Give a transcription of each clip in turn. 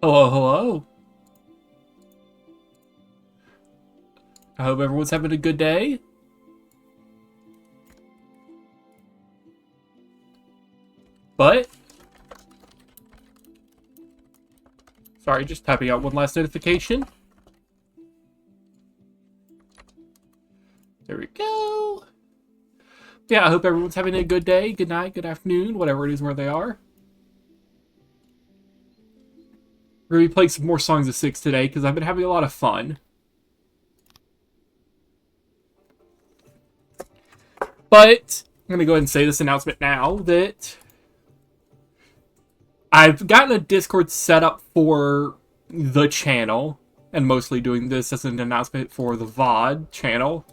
Hello, hello. I hope everyone's having a good day. But, sorry, just typing out one last notification. There we go. Yeah, I hope everyone's having a good day, good night, good afternoon, whatever it is where they are. We're going to be playing some more Songs of Six today because I've been having a lot of fun. But, I'm going to go ahead and say this announcement now that I've gotten a Discord set up for the channel, and mostly doing this as an announcement for the VOD channel.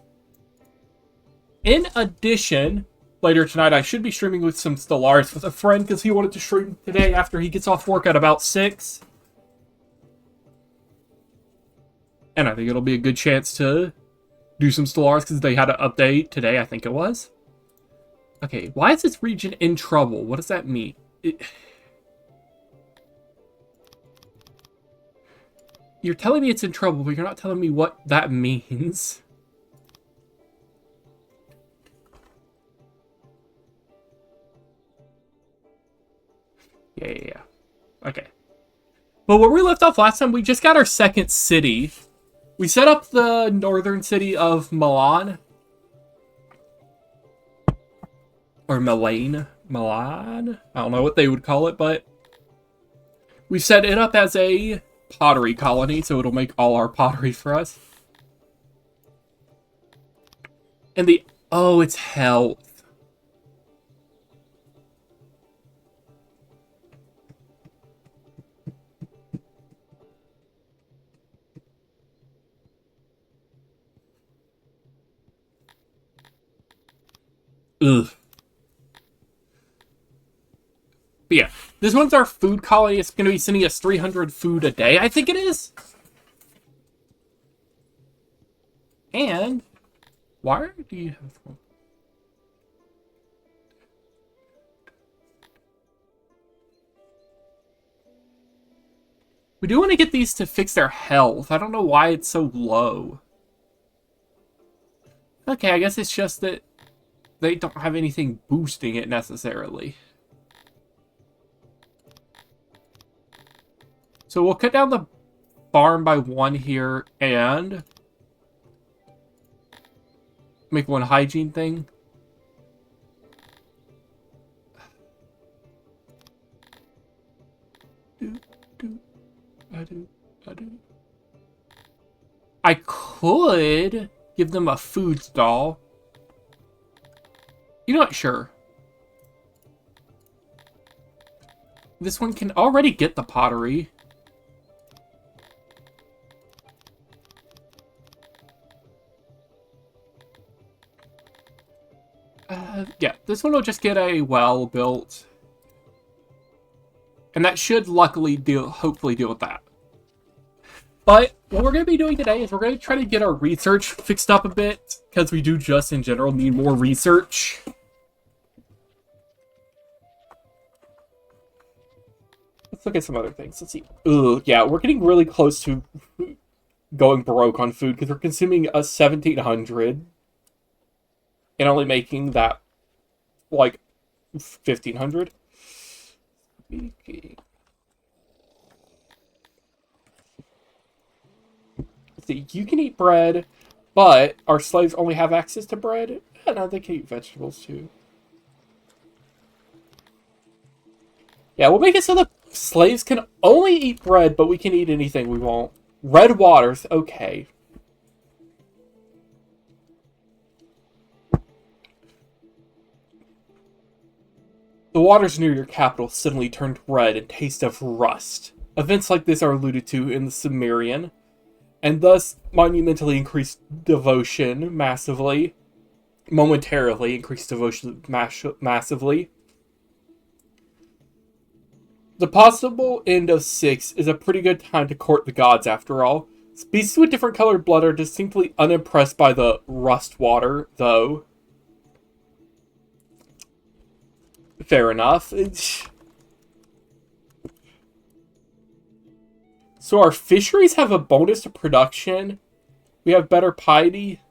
In addition, later tonight I should be streaming with some Stellaris with a friend because he wanted to stream today after he gets off work at about 6. And I think it'll be a good chance to do some Stellaris because they had an update today, I think it was. Okay, why is this region in trouble? What does that mean? You're telling me it's in trouble, but you're not telling me what that means. Yeah. Okay. But where we left off last time, we just got our second city. We set up the northern city of Milan. Or Milan? Milan? I don't know what they would call it, but we set it up as a pottery colony, so it'll make all our pottery for us. And oh, it's health. Ugh. But yeah, this one's our food colony. It's going to be sending us 300 food a day, I think it is. And why do you have... We do want to get these to fix their health. I don't know why it's so low. Okay, I guess it's just that they don't have anything boosting it necessarily. So we'll cut down the farm by 1 here and make one hygiene thing. I could give them a food stall. You know what? Sure. This one can already get the pottery. Yeah, this one will just get a well built. And that should luckily hopefully deal with that. But what we're going to be doing today is we're going to try to get our research fixed up a bit, because we do just in general need more research. Let's look at some other things. Let's see. Ugh, yeah, we're getting really close to going broke on food because we're consuming a 1,700 and only making that like 1,500. Speaking. See, you can eat bread, but our slaves only have access to bread. No, they can eat vegetables too. Yeah, we'll make it so the slaves can only eat bread, but we can eat anything we want. Red waters, okay. The waters near your capital suddenly turned red and taste of rust. Events like this are alluded to in the Sumerian, and thus monumentally increased devotion massively. Momentarily increased devotion massively. The possible end of 6 is a pretty good time to court the gods, after all. Species with different colored blood are distinctly unimpressed by the rust water, though. Fair enough. So our fisheries have a bonus to production. We have better piety.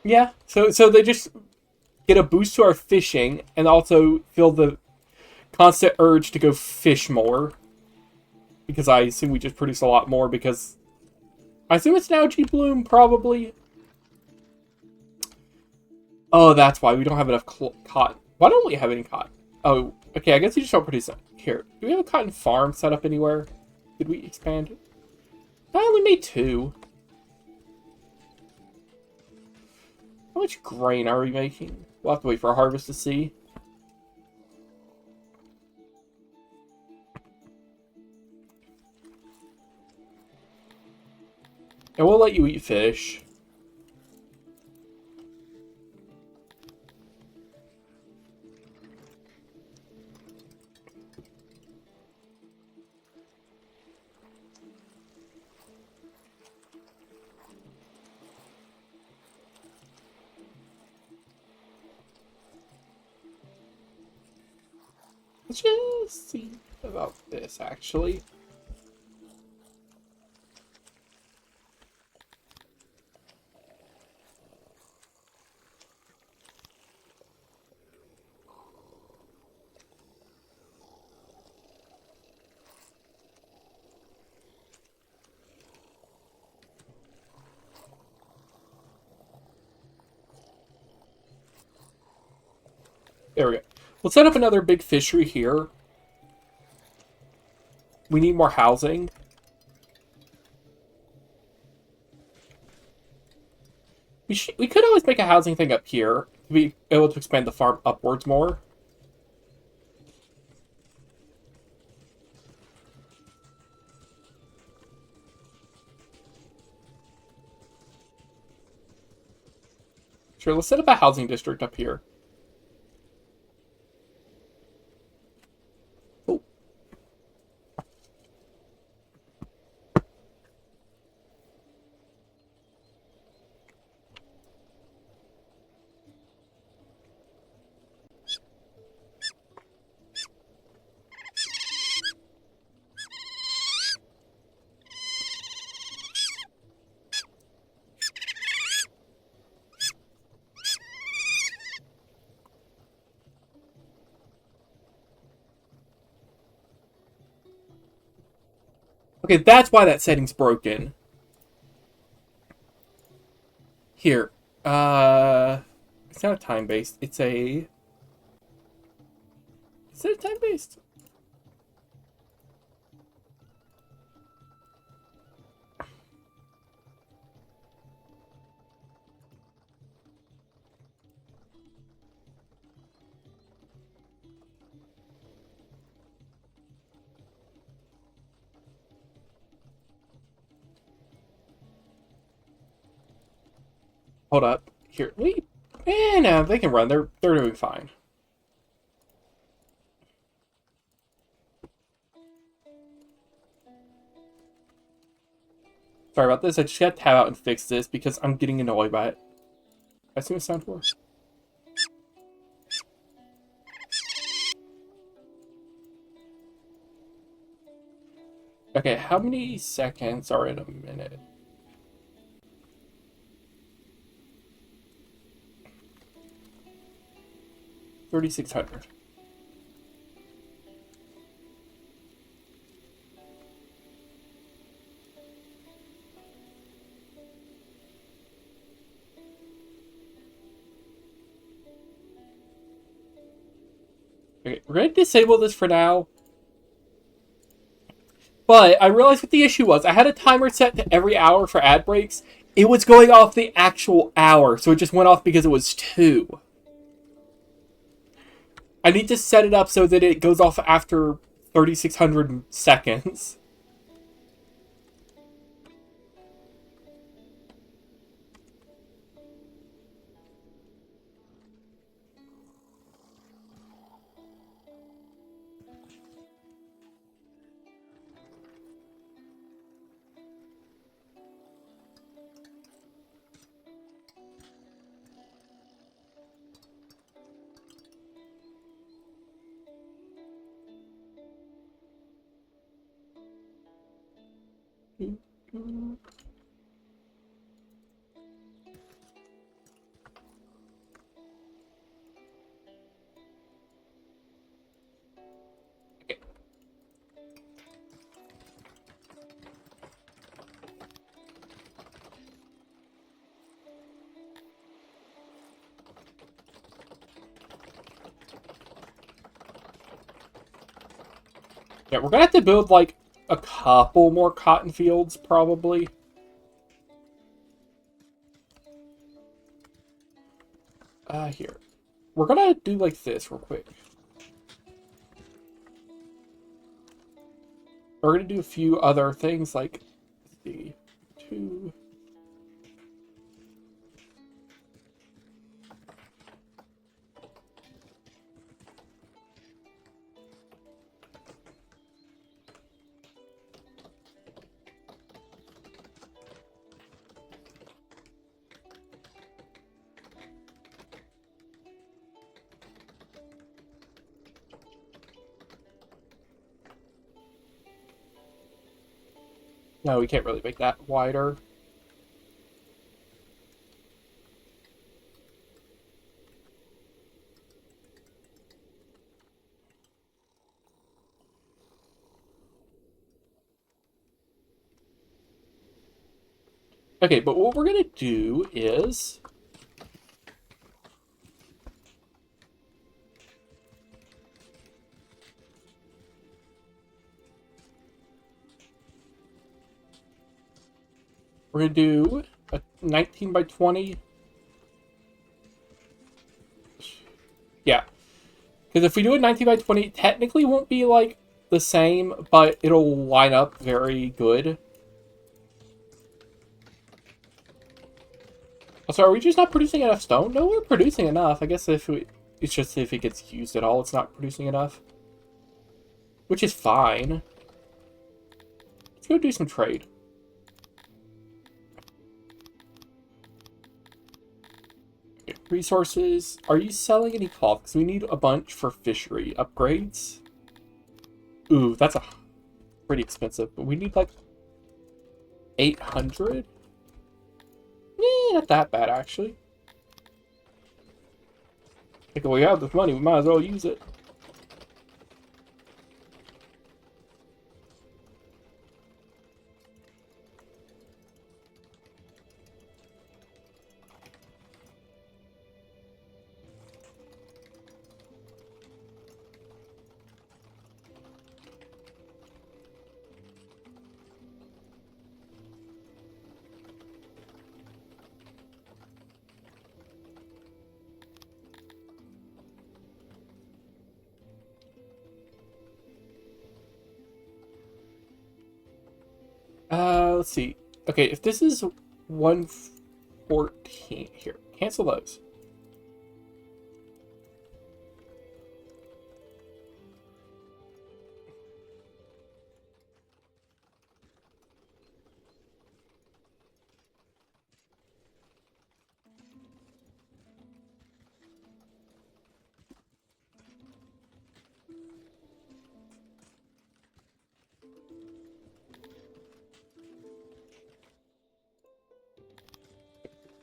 Yeah, so they just get a boost to our fishing and also feel the constant urge to go fish more. Because I assume we just produce a lot more because... I assume it's an algae bloom, probably. Oh, that's why. We don't have enough cotton. Why don't we have any cotton? Oh, okay, I guess we just don't produce it. Here, do we have a cotton farm set up anywhere? Did we expand it? I only made 2. How much grain are we making? We'll have to wait for a harvest to see. And we'll let you eat fish. Let's just see about this, actually. There we go. We'll set up another big fishery here. We need more housing. We could always make a housing thing up here to be able to expand the farm upwards more. Sure, let's set up a housing district up here. Oh. Okay, that's why that setting's broken. Here. It's not a time-based. It's a... Is it a time-based? Hold up. Here. Wait. No, they can run. They're doing fine. Sorry about this. I just got to tab out and fix this because I'm getting annoyed by it. I assume it's sound for. Okay, how many seconds are in a minute? $3,600. Okay, we're going to disable this for now. But I realized what the issue was. I had a timer set to every hour for ad breaks. It was going off the actual hour, so it just went off because it was 2. I need to set it up so that it goes off after 3,600 seconds. Yeah, we're gonna have to build like a couple more cotton fields, probably. Here. We're gonna do like this real quick. We're gonna do a few other things like, let's see, 2. No, we can't really make that wider. Okay, but what we're gonna do is we're gonna do a 19 by 20. Yeah, because if we do a 19 by 20, it technically won't be like the same, but it'll line up very good. Also, are we just not producing enough stone? No, we're producing enough. I guess it's just if it gets used at all, it's not producing enough. Which is fine. Let's go do some trade. Okay, resources. Are you selling any cloth? Because we need a bunch for fishery upgrades. Ooh, that's a pretty expensive. But we need like 800? Not that bad, actually. Like, well, we have this money, we might as well use it. Let's see. Okay, if this is 114 here, cancel those.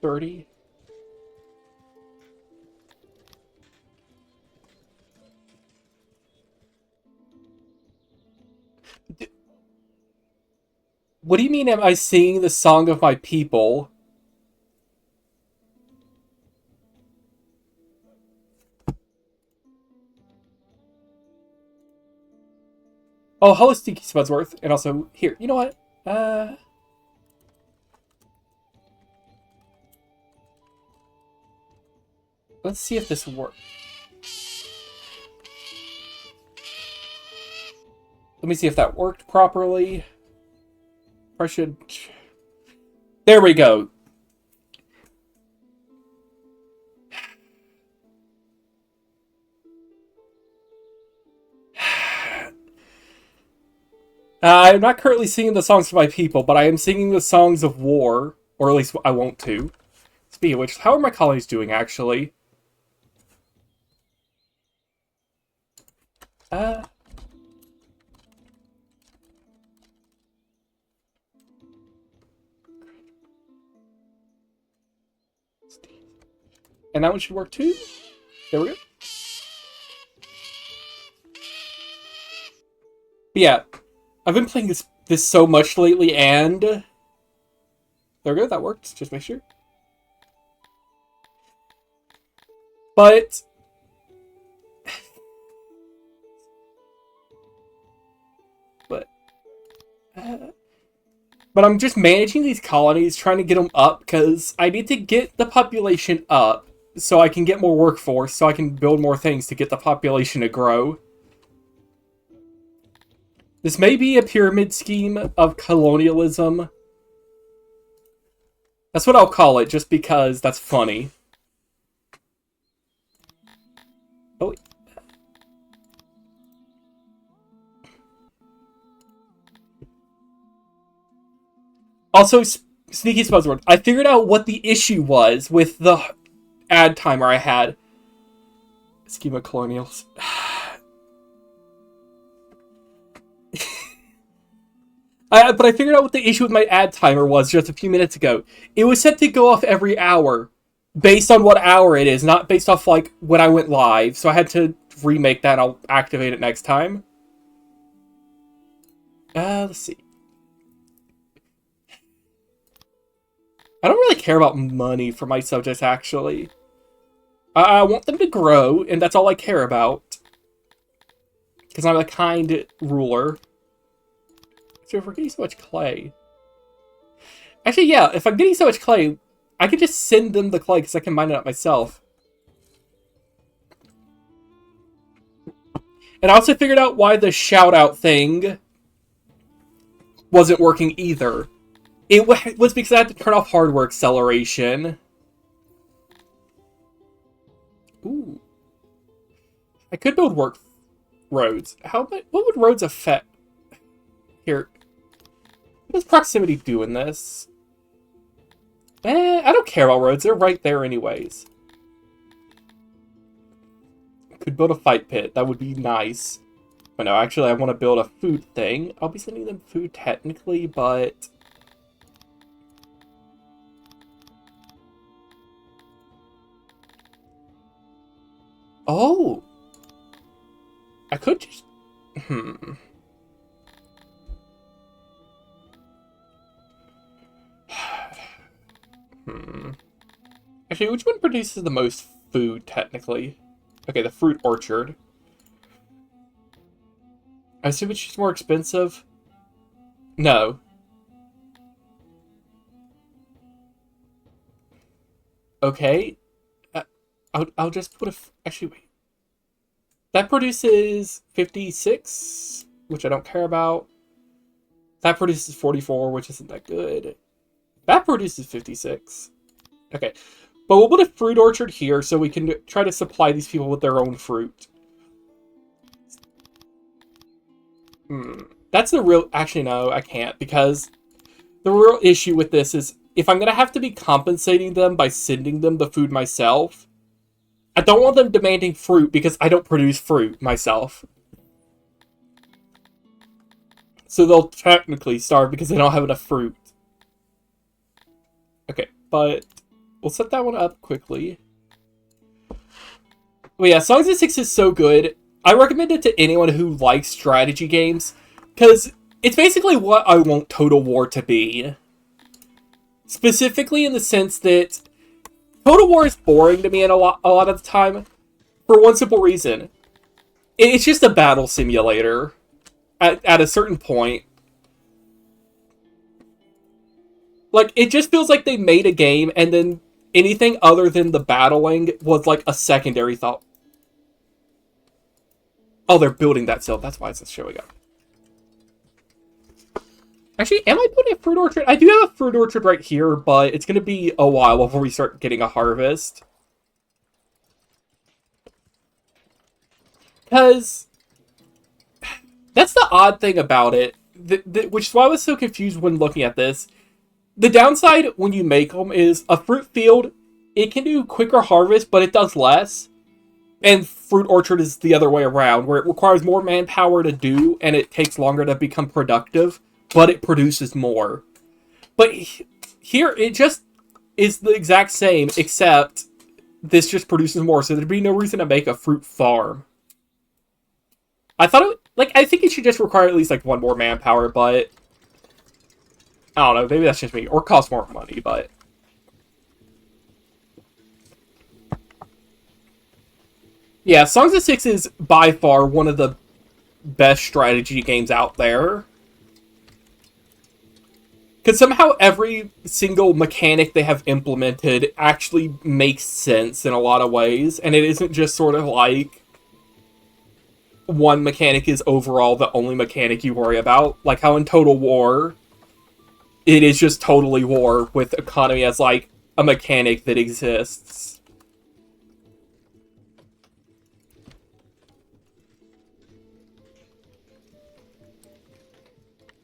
$30. What do you mean, am I singing the song of my people? Oh, hello, Stinky Spudsworth. And also, here, you know what? Let's see if this works. Let me see if that worked properly. I should... There we go. I'm not currently singing the songs for my people, but I am singing the songs of war. Or at least I want to. Speaking of which, how are my colonies doing, actually? And that one should work too. There we go. But yeah, I've been playing this so much lately, and there we go. That worked. Just make sure. But but I'm just managing these colonies, trying to get them up, because I need to get the population up so I can get more workforce, so I can build more things to get the population to grow. This may be a pyramid scheme of colonialism. That's what I'll call it, just because that's funny. Oh. Also, sneaky buzzword. I figured out what the issue was with the ad timer I had. Scheme of colonials. But I figured out what the issue with my ad timer was just a few minutes ago. It was set to go off every hour, based on what hour it is, not based off, like, when I went live. So I had to remake that, and I'll activate it next time. Let's see. I don't really care about money for my subjects, actually. I want them to grow, and that's all I care about. Because I'm a kind ruler. So if we're getting so much clay... Actually, yeah, if I'm getting so much clay, I could just send them the clay, because I can mine it up myself. And I also figured out why the shout-out thing wasn't working either. It was because I had to turn off hardware acceleration. Ooh. I could build roads. What would roads affect? Here. What does proximity do in this? I don't care about roads. They're right there anyways. Could build a fight pit. That would be nice. But no, actually I want to build a food thing. I'll be sending them food technically, but... Oh! I could just... Actually, which one produces the most food, technically? Okay, the fruit orchard. I assume it's just more expensive? No. Okay. I'll just put actually, wait. That produces 56, which I don't care about. That produces 44, which isn't that good. That produces 56. Okay. But we'll put a fruit orchard here so we can try to supply these people with their own fruit. That's the real... Actually, no, I can't, because the real issue with this is if I'm going to have to be compensating them by sending them the food myself, I don't want them demanding fruit because I don't produce fruit myself. So they'll technically starve because they don't have enough fruit. Okay, but we'll set that one up quickly. But yeah, Songs of Six is so good. I recommend it to anyone who likes strategy games, because it's basically what I want Total War to be. Specifically in the sense that Total War is boring to me a lot of the time, for one simple reason. It's just a battle simulator at a certain point. Like, it just feels like they made a game, and then anything other than the battling was like a secondary thought. Oh, they're building that still. That's why it's showing up. Actually, am I putting a fruit orchard? I do have a fruit orchard right here, but it's going to be a while before we start getting a harvest. Because that's the odd thing about it, which is why I was so confused when looking at this. The downside when you make them is a fruit field, it can do quicker harvest, but it does less. And fruit orchard is the other way around, where it requires more manpower to do, and it takes longer to become productive, but it produces more. But here, it is the exact same, except this just produces more, so there'd be no reason to make a fruit farm. I thought it, like, I think it should just require at least, like, one more manpower, but I don't know, maybe that's just me, or cost more money, but yeah, Songs of Six is by far one of the best strategy games out there. Because somehow every single mechanic they have implemented actually makes sense in a lot of ways, and it isn't just sort of like one mechanic is overall the only mechanic you worry about. Like how in Total War, it is just totally war with economy as like a mechanic that exists.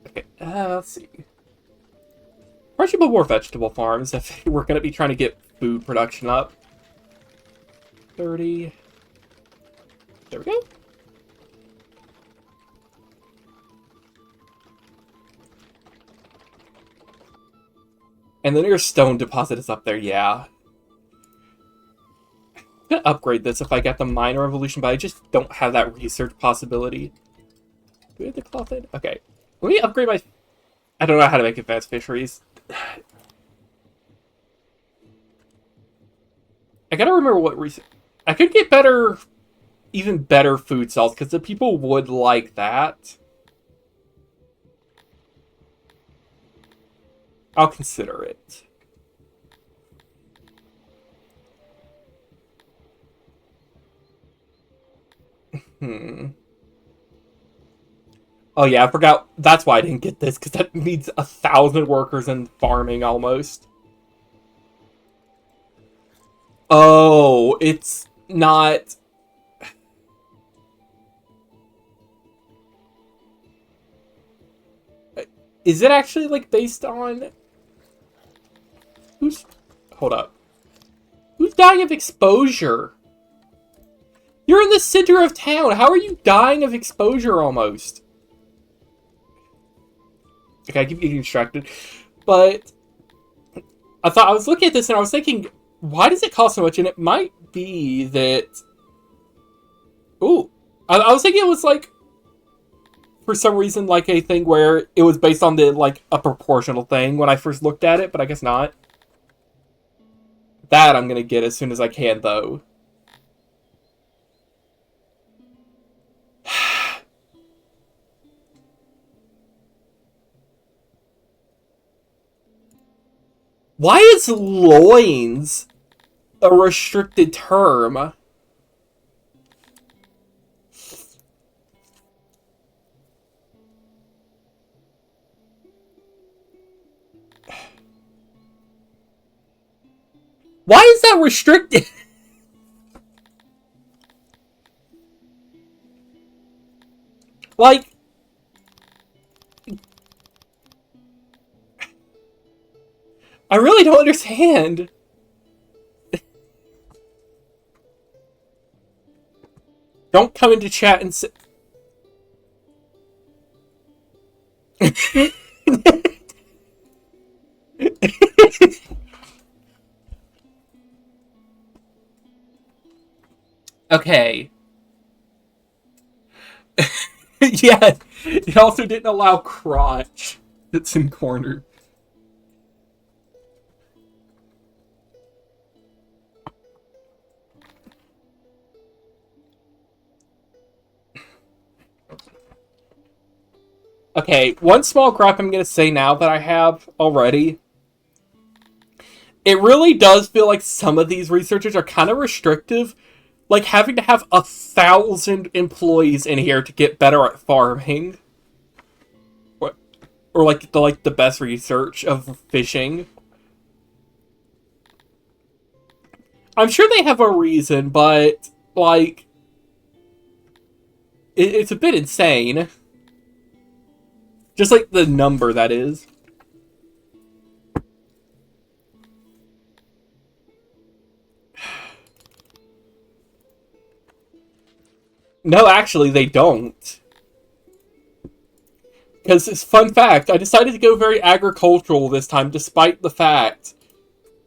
Okay, let's see. Probably should build more vegetable farms if we're going to be trying to get food production up. 30. There we go. And then your stone deposit is up there, yeah. I'm going to upgrade this if I get the Minor Revolution, but I just don't have that research possibility. Do we have the cloth in? Okay. Let me upgrade my... I don't know how to make advanced fisheries. I gotta remember what research... I could get better... even better food cells, because the people would like that. I'll consider it. Oh yeah, I forgot. That's why I didn't get this, because that needs 1,000 workers in farming almost. Oh, it's not... Is it actually, like, based on... Who's... Hold up. Who's dying of exposure? You're in the center of town. How are you dying of exposure almost? Okay, I keep getting distracted. But I was looking at this and I was thinking, why does it cost so much? And it might be that... Ooh. I was thinking it was like, for some reason, like a thing where it was based on the, like, a proportional thing when I first looked at it, but I guess not. That I'm gonna get as soon as I can, though. Why is loins a restricted term? Why is that restricted? Like... I really don't understand. Don't come into chat and say... Okay. Yeah, it also didn't allow crotch. That's in corner. Okay, one small gripe I'm going to say now that I have already. It really does feel like some of these researchers are kind of restrictive. Like having to have 1,000 employees in here to get better at farming. Or like the best research of fishing. I'm sure they have a reason, but like it's a bit insane. Just like the number that is. No, actually, they don't. Because, fun fact, I decided to go very agricultural this time, despite the fact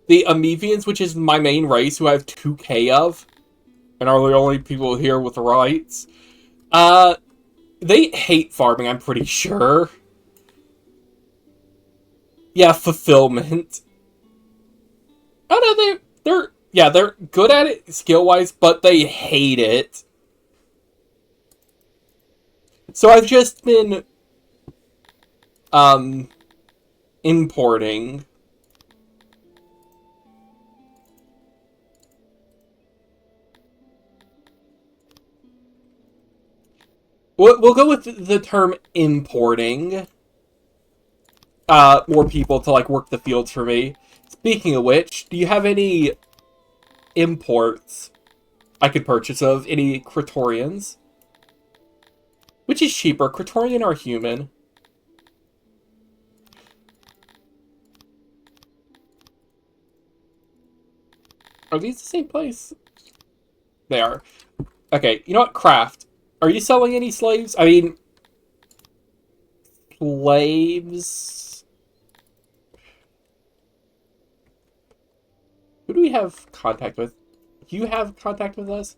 The Amevians, which is my main race, who I have 2k of, and are the only people here with rights, they hate farming, I'm pretty sure. Yeah, fulfillment. Oh no, they're good at it skill-wise, but they hate it. So I've just been, importing. We'll go with the term importing. More people to, like, work the fields for me. Speaking of which, do you have any imports I could purchase of? Any Praetorians? Which is cheaper, Praetorian or human? Are these the same place? They are. Okay, you know what? Craft. Are you selling any slaves? I mean, slaves. Who do we have contact with? You have contact with us?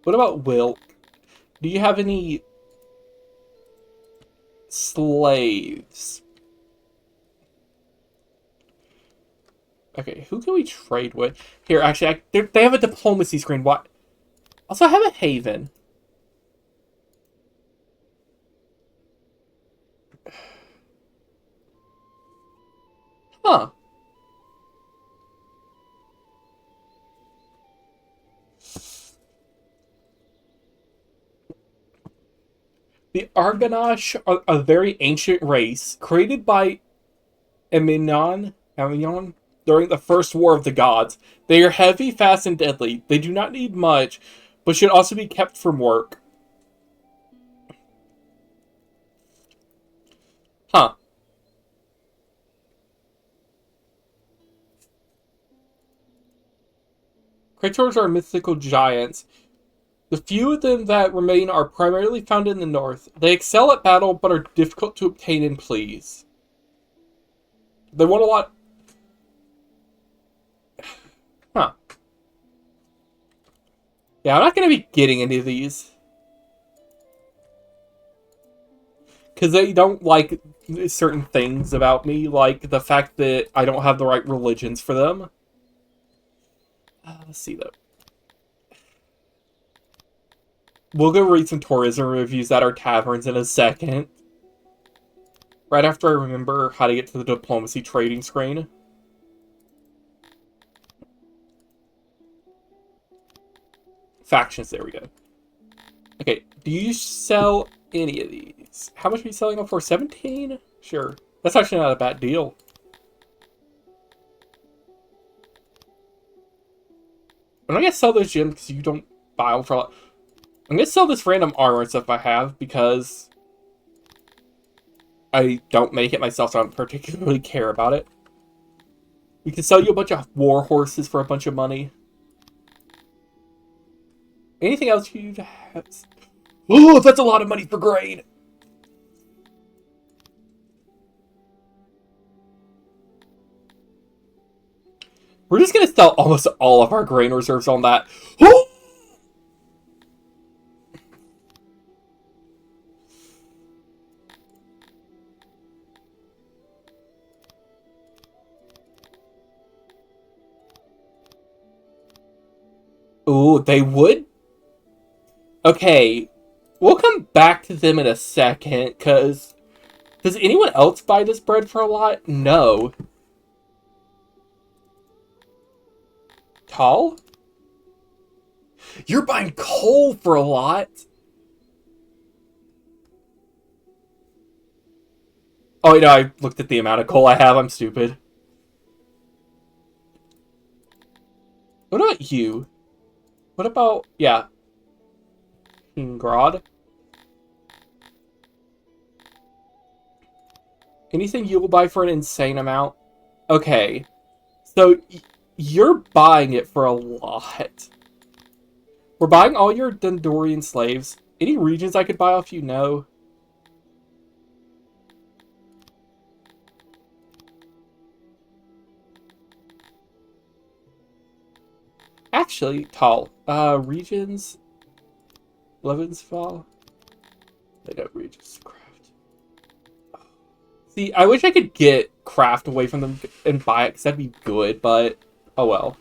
What about Wilk? Do you have any slaves? Okay, who can we trade with? Here, actually, they have a diplomacy screen. What? Also, I have a haven. Huh. The Argonash are a very ancient race created by Aminion during the First War of the Gods. They are heavy, fast, and deadly. They do not need much, but should also be kept from work. Huh. Crators are mythical giants. The few of them that remain are primarily found in the north. They excel at battle, but are difficult to obtain and please. They want a lot... Huh. Yeah, I'm not going to be getting any of these. Because they don't like certain things about me, like the fact that I don't have the right religions for them. Let's see, though. We'll go read some tourism reviews at our taverns in a second. Right after I remember how to get to the diplomacy trading screen. Factions, there we go. Okay, do you sell any of these? How much are you selling them for? 17? Sure. That's actually not a bad deal. I'm gonna sell those gems because you don't buy them for a lot. I'm gonna sell this random armor and stuff I have because I don't make it myself, so I don't particularly care about it. We can sell you a bunch of war horses for a bunch of money. Anything else you have? Oh, that's a lot of money for grain! We're just gonna sell almost all of our grain reserves on that. Oh! Ooh, they would? Okay, we'll come back to them in a second, because... Does anyone else buy this bread for a lot? No. Tall? You're buying coal for a lot? Oh, no, I looked at the amount of coal I have. I'm stupid. What about you? What about... Yeah. Ingrad? Anything you will buy for an insane amount? Okay. So, you're buying it for a lot. We're buying all your Dendorian slaves. Any regions I could buy off you? No. Actually, tall. Regions. Levensfall. They don't regions craft. See, I wish I could get craft away from them and buy it, because that'd be good, but oh well.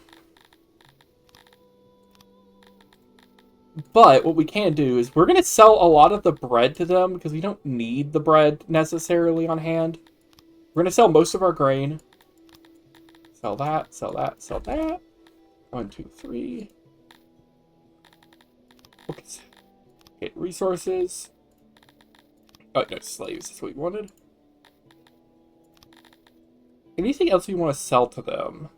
But what we can do is we're going to sell a lot of the bread to them, because we don't need the bread necessarily on hand. We're going to sell most of our grain. Sell that, sell that, sell that. 1, 2, 3. Okay. Okay, resources. Oh, no, slaves. That's what we wanted. Anything else we want to sell to them?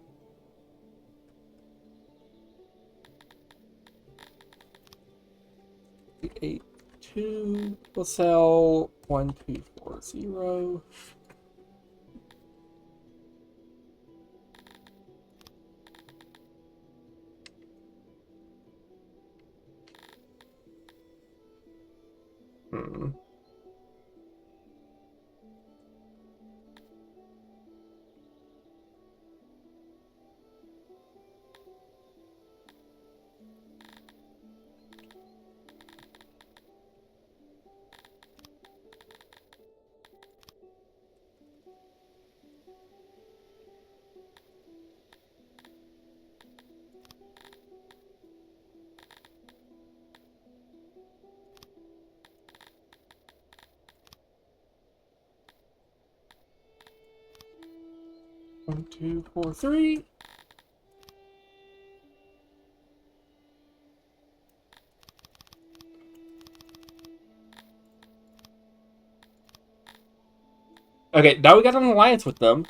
Eight, 2. We'll sell 1, 2, 4, 0. Hmm. One, 2, 4, 3. Okay, now we got an alliance with them.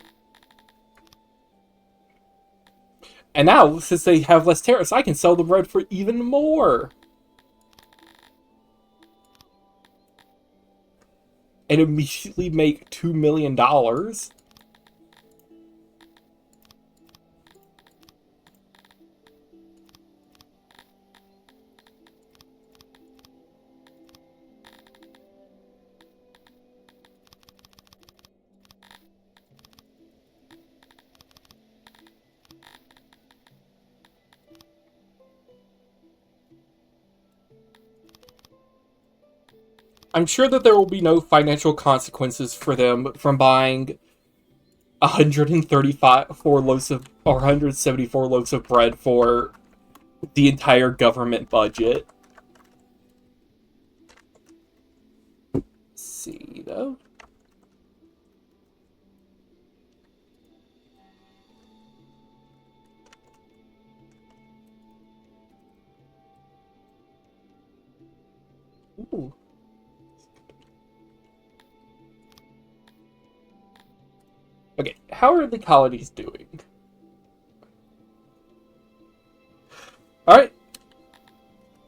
And now, since they have less tariffs, I can sell the bread for even more. And immediately make $2 million. I'm sure that there will be no financial consequences for them from buying 134 loaves of, or 174 loaves of bread for the entire government budget. Let's see, though. Ooh. Okay, how are the colonies doing? Alright.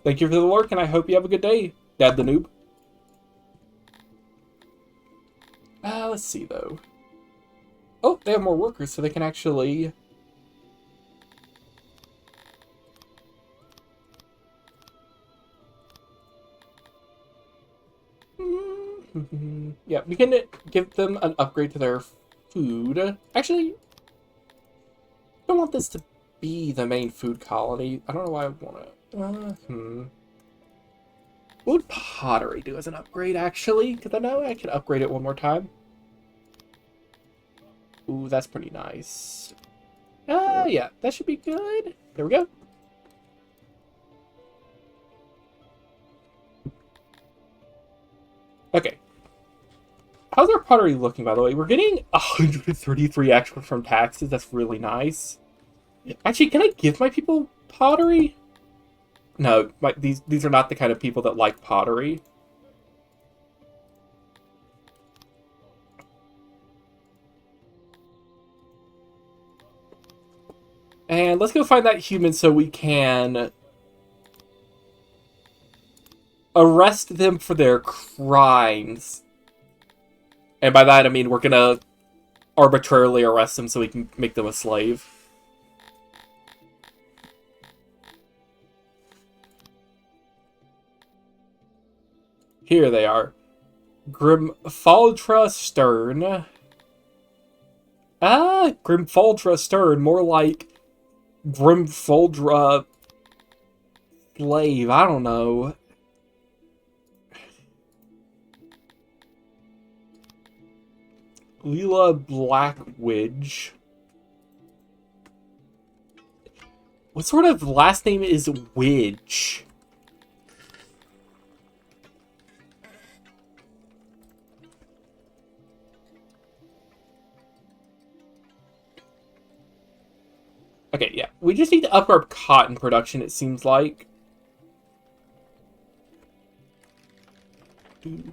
Thank you for the lurk, and I hope you have a good day, Dad the Noob. Let's see, though. Oh, they have more workers, so they can actually... Yeah, we can give them an upgrade to their food. Actually, I don't want this to be the main food colony. I don't know why I want it. What would pottery do as an upgrade, actually? Because I know I can upgrade it one more time. Ooh, that's pretty nice. Yeah, that should be good. There we go. Okay. How's our pottery looking, by the way? We're getting 133 extra from taxes. That's really nice. Actually, can I give my people pottery? No, these are not the kind of people that like pottery. And let's go find that human so we can arrest them for their crimes. And by that I mean we're gonna arbitrarily arrest them so we can make them a slave. Here they are. Grimfaldra Stern. Grimfaldra Stern, more like Grimfoldra Slave. I don't know. Leela Blackwidge. What sort of last name is Widge? Okay, yeah. We just need to up our cotton production, it seems like. Ooh.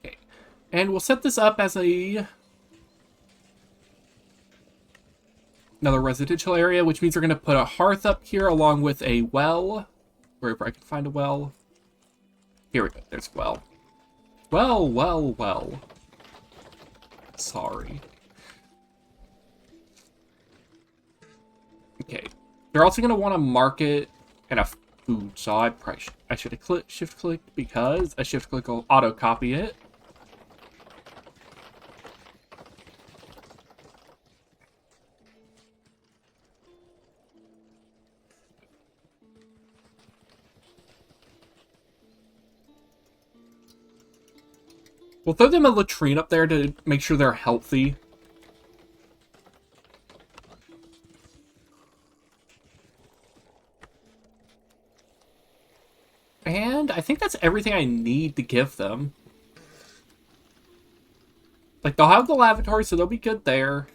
Okay. And we'll set this up as another residential area, which means we're going to put a hearth up here along with a well. Wherever I can find a well. Here we go. There's a well. Well. Sorry. Okay. You're also going to want to mark it in a food, so I should have shift-clicked because a shift-click will auto-copy it. We'll throw them a latrine up there to make sure they're healthy. And I think that's everything I need to give them. Like, they'll have the lavatory, so they'll be good there.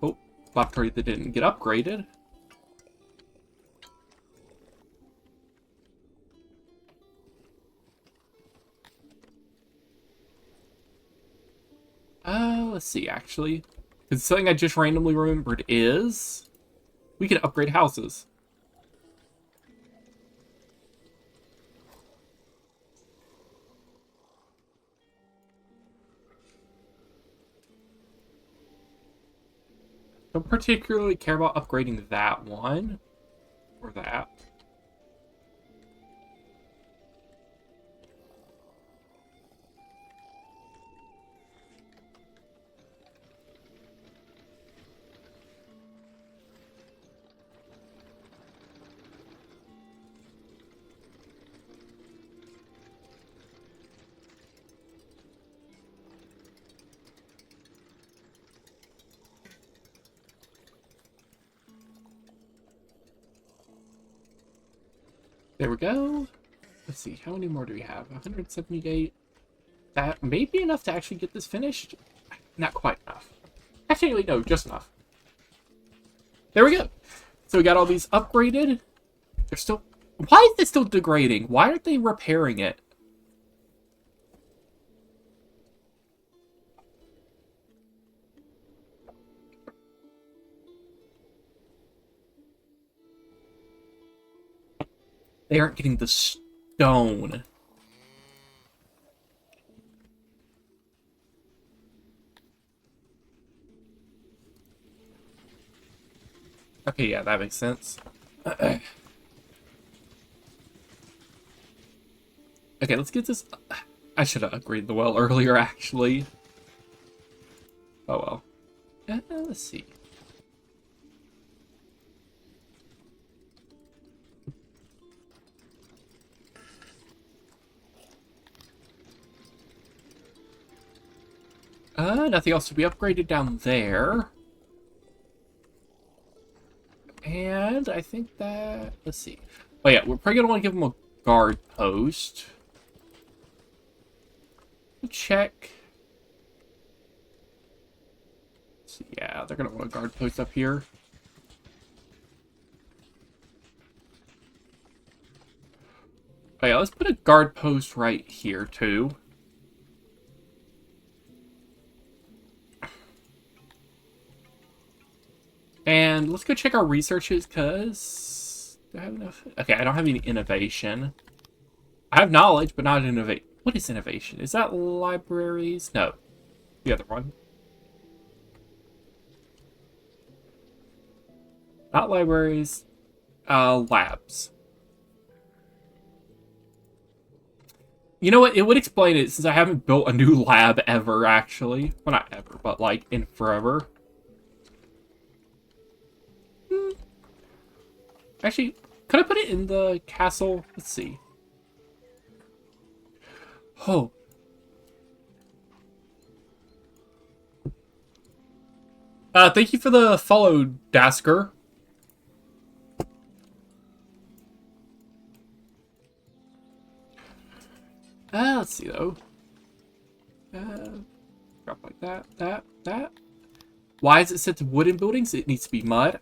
Oh, lavatory that didn't get upgraded. Let's see, actually. Because something I just randomly remembered is we can upgrade houses. Don't particularly care about upgrading that one. Or that. There we go. Let's see, how many more do we have? 178. That may be enough to actually get this finished. Not quite enough. Actually, no, just enough. There we go. So we got all these upgraded. They're still... Why is this still degrading? Why aren't they repairing it? They aren't getting the stone. Okay, yeah, that makes sense. Okay, let's get this... I should have upgraded the well earlier, actually. Oh, well. Let's see. Nothing else to be upgraded down there. And I think that... Let's see. Oh, yeah, we're probably going to want to give them a guard post. Check. So, yeah, they're going to want a guard post up here. Oh, yeah, let's put a guard post right here, too. And let's go check our researches, because... Do I have enough? Okay, I don't have any innovation. I have knowledge, but not innovate. What is innovation? Is that libraries? No. The other one. Not libraries. Labs. You know what? It would explain it since I haven't built a new lab ever, actually. Well, not ever, but like in forever. Actually, could I put it in the castle? Let's see. Oh. Thank you for the follow, Dasker. Let's see, though. Drop like that. Why is it set to wooden buildings? It needs to be mud.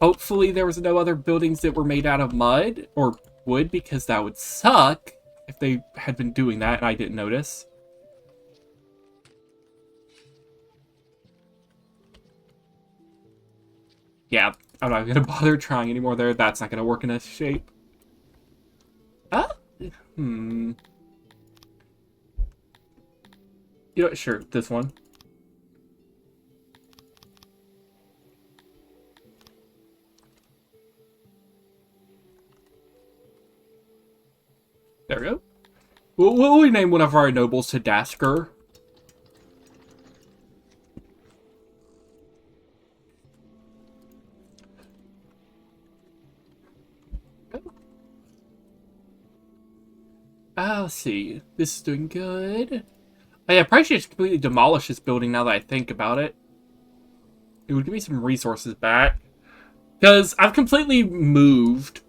Hopefully there was no other buildings that were made out of mud or wood, because that would suck if they had been doing that and I didn't notice. Yeah, I'm not going to bother trying anymore there. That's not going to work in this shape. You know what? Sure, this one. There we go. We'll rename one of our nobles to Dasker. Let's see. This is doing good. Oh, yeah, I probably should just completely demolish this building now that I think about it. It would give me some resources back. Because I've completely moved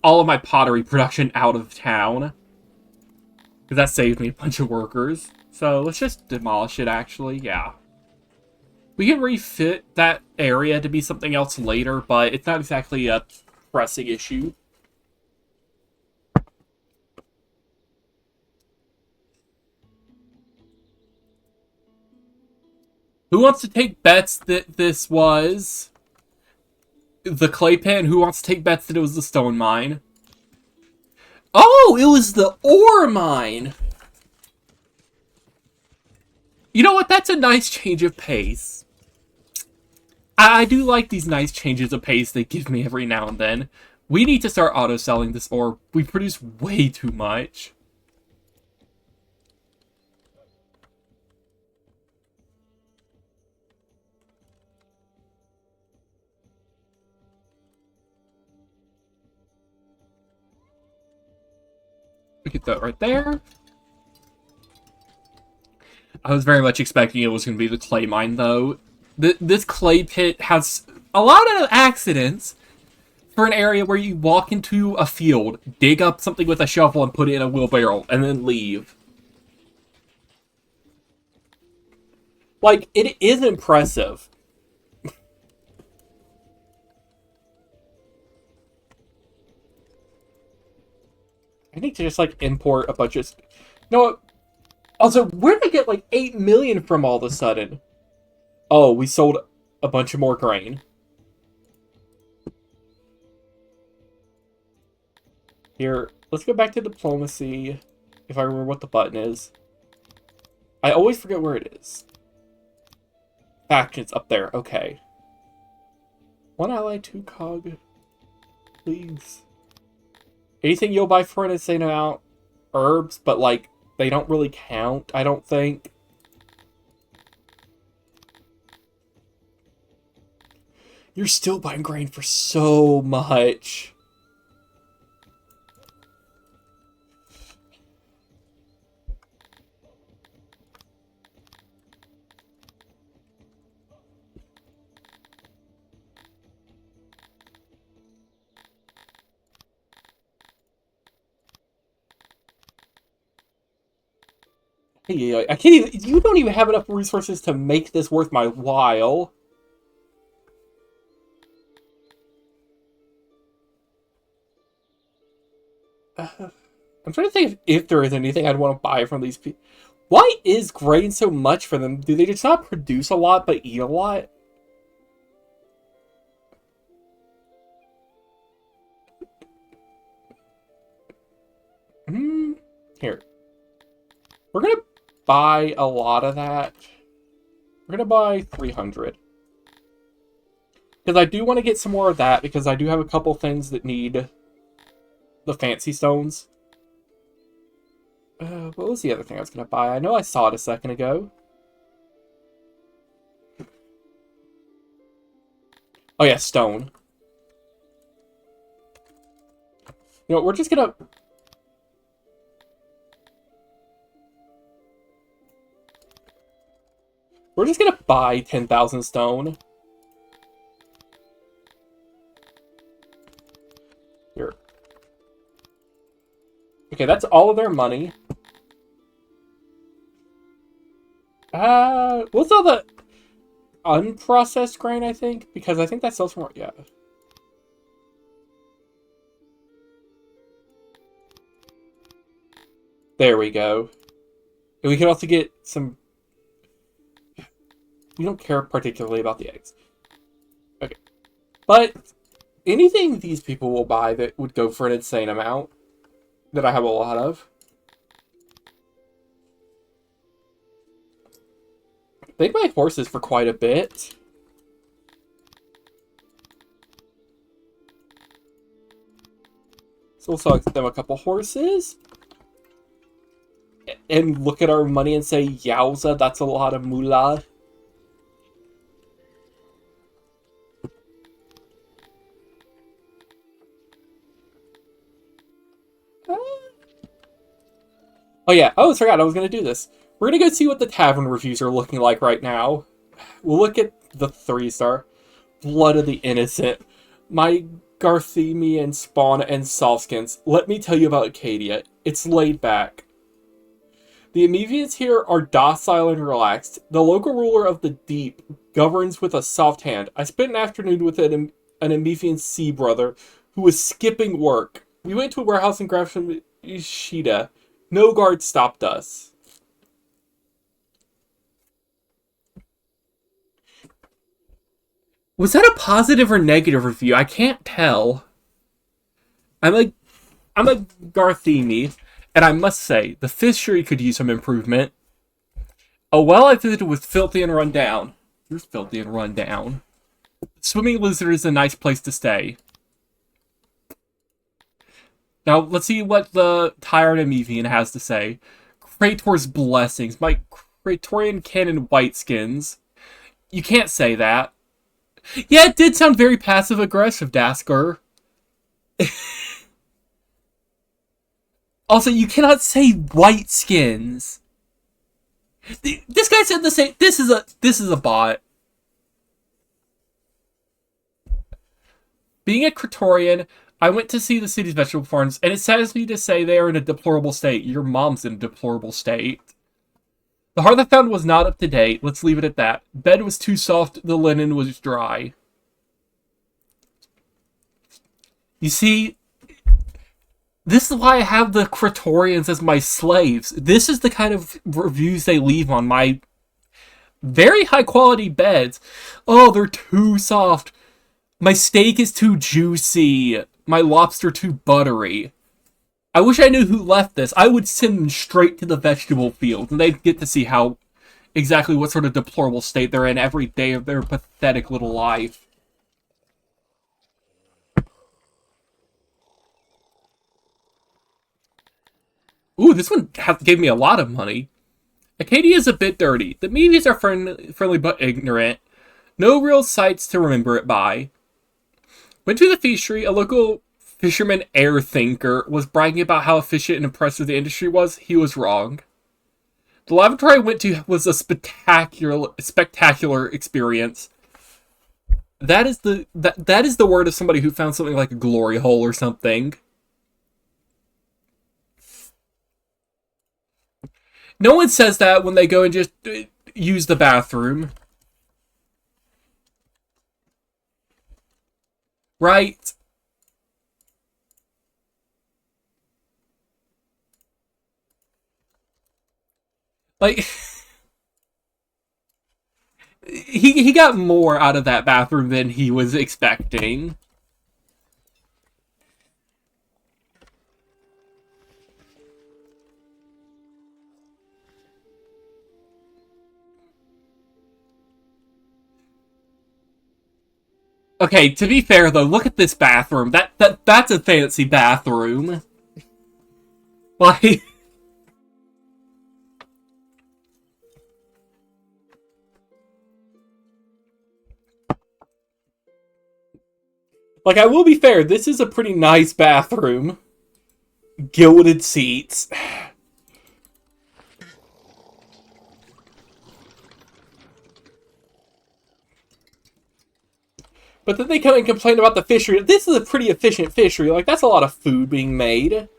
all of my pottery production out of town. Because that saved me a bunch of workers. So let's just demolish it, actually. Yeah. We can refit that area to be something else later, but it's not exactly a pressing issue. Who wants to take bets that this was the clay pit? Who wants to take bets that it was the stone mine? Oh, it was the ore mine! You know what? That's a nice change of pace. I do like these nice changes of pace they give me every now and then. We need to start auto-selling this ore. We produce way too much. We get that right there. I was very much expecting it was going to be the clay mine, though. This clay pit has a lot of accidents for an area where you walk into a field, dig up something with a shovel, and put it in a wheelbarrow, and then leave. Like, it is impressive. I need to just, like, import a bunch of... You know what? Also, where did I get, like, 8 million from all of a sudden? Oh, we sold a bunch of more grain. Here, let's go back to diplomacy, if I remember what the button is. I always forget where it is. Factions, up there, okay. One ally, 2 cog, please. Anything you'll buy for an insane amount? Herbs, but, like, they don't really count, I don't think. You're still buying grain for so much. Hey, I can't even... You don't even have enough resources to make this worth my while. I'm trying to think if there is anything I'd want to buy from these people. Why is grain so much for them? Do they just not produce a lot but eat a lot? Here. We're gonna buy a lot of that. We're gonna buy 300. Because I do want to get some more of that, because I do have a couple things that need the fancy stones. What was the other thing I was gonna buy? I know I saw it a second ago. Oh yeah, stone. You know, we're just gonna... We're just gonna buy 10,000 stone. Here. Okay, that's all of their money. What's all the unprocessed grain, I think? Because I think that sells for more, yeah. There we go. And we can also get some... We don't care particularly about the eggs. Okay. But anything these people will buy that would go for an insane amount, that I have a lot of. They buy horses for quite a bit. So we'll sell them a couple horses. And look at our money and say, yowza, that's a lot of moolah. Oh yeah, I forgot I was going to do this. We're going to go see what the tavern reviews are looking like right now. We'll look at the 3-star. Blood of the Innocent. My Garthemian Spawn and Softskins. Let me tell you about Acadia. It's laid back. The Emevians here are docile and relaxed. The local ruler of the deep governs with a soft hand. I spent an afternoon with an Emevian sea brother who was skipping work. We went to a warehouse and grabbed some Ishida. No guard stopped us. Was that a positive or negative review? I can't tell. I'm a Garthemi, and I must say, the fishery could use some improvement. A well I visited was filthy and run down. You're filthy and run down. Swimming Lizard is a nice place to stay. Now, let's see what the Tyrant Emevian has to say. Krator's blessings. My Kratorian canon whiteskins. You can't say that. Yeah, it did sound very passive-aggressive, Dasker. Also, you cannot say whiteskins. This guy said the same... This is a bot. Being a Kratorian... I went to see the city's vegetable farms, and it saddens me to say they are in a deplorable state. Your mom's in a deplorable state. The hearth I found was not up to date. Let's leave it at that. Bed was too soft, the linen was dry. You see, this is why I have the Kratorians as my slaves. This is the kind of reviews they leave on my very high quality beds. Oh, they're too soft. My steak is too juicy. My lobster too buttery. I wish I knew who left this. I would send them straight to the vegetable field, and they'd get to see how exactly what sort of deplorable state they're in every day of their pathetic little life. Ooh, this one gave me a lot of money. Acadia is a bit dirty. The Mevies are friendly but ignorant. No real sights to remember it by. Went to the fishery. A local fisherman air thinker was bragging about how efficient and impressive the industry was. He was wrong. The laboratory I went to was a spectacular experience. That is the word of somebody who found something like a glory hole or something. No one says that when they go and just use the bathroom. Right? Like, he got more out of that bathroom than he was expecting. Okay, to be fair though, look at this bathroom. That's a fancy bathroom. Like, like I will be fair, this is a pretty nice bathroom. Gilded seats. But then they come and complain about the fishery. This is a pretty efficient fishery. Like, that's a lot of food being made.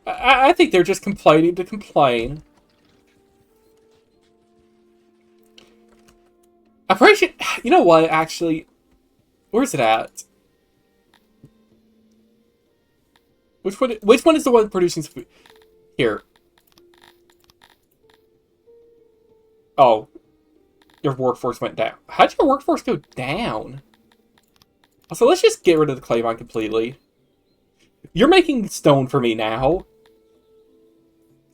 I think they're just complaining to complain. I probably should... You know what, actually? Where's it at? Which one is the one producing food? Here. Oh. Your workforce went down. How'd your workforce go down? So let's just get rid of the clay mine completely. You're making stone for me now.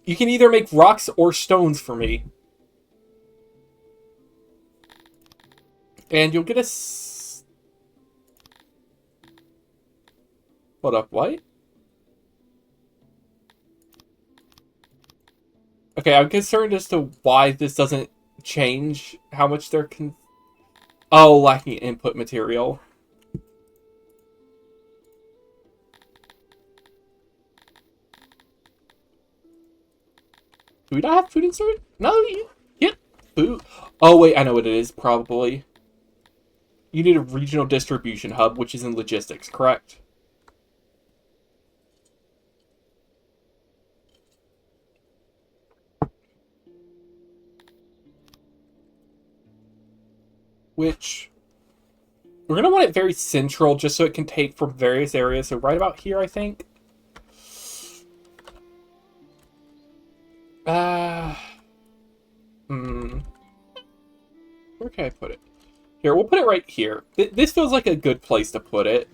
You can either make rocks or stones for me. And you'll get a... Hold up, what? Okay, I'm concerned as to why this doesn't change how much they're Oh, lacking input material. Do we not have food in storage? No, you get food. Oh, wait, I know what it is, probably. You need a regional distribution hub, which is in logistics, correct? Which... We're going to want it very central, just so it can take from various areas. So right about here, I think. Where can I put it? Here, we'll put it right here. This feels like a good place to put it.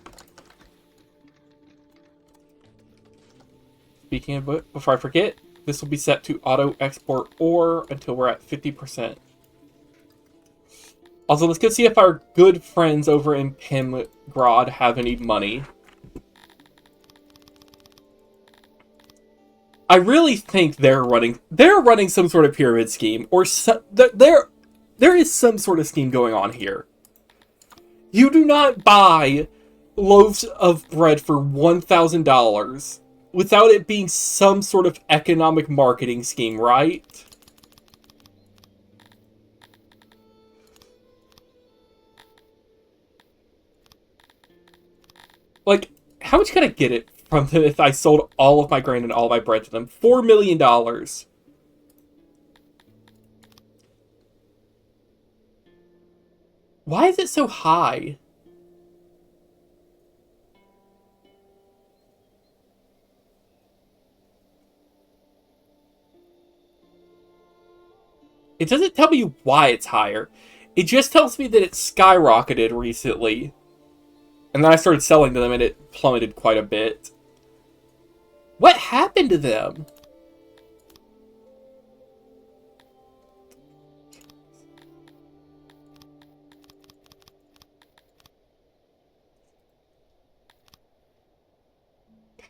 Speaking of it, before I forget, this will be set to auto export ore until we're at 50%. Also, let's go see if our good friends over in Pimgrad have any money. I really think they're running some sort of pyramid scheme, or there is some sort of scheme going on here. You do not buy loaves of bread for $1,000 without it being some sort of economic marketing scheme, right? Like, how much could I get it from them if I sold all of my grain and all of my bread to them? $4 million. Why is it so high? It doesn't tell me why it's higher. It just tells me that it skyrocketed recently. And then I started selling to them and it plummeted quite a bit. What happened to them?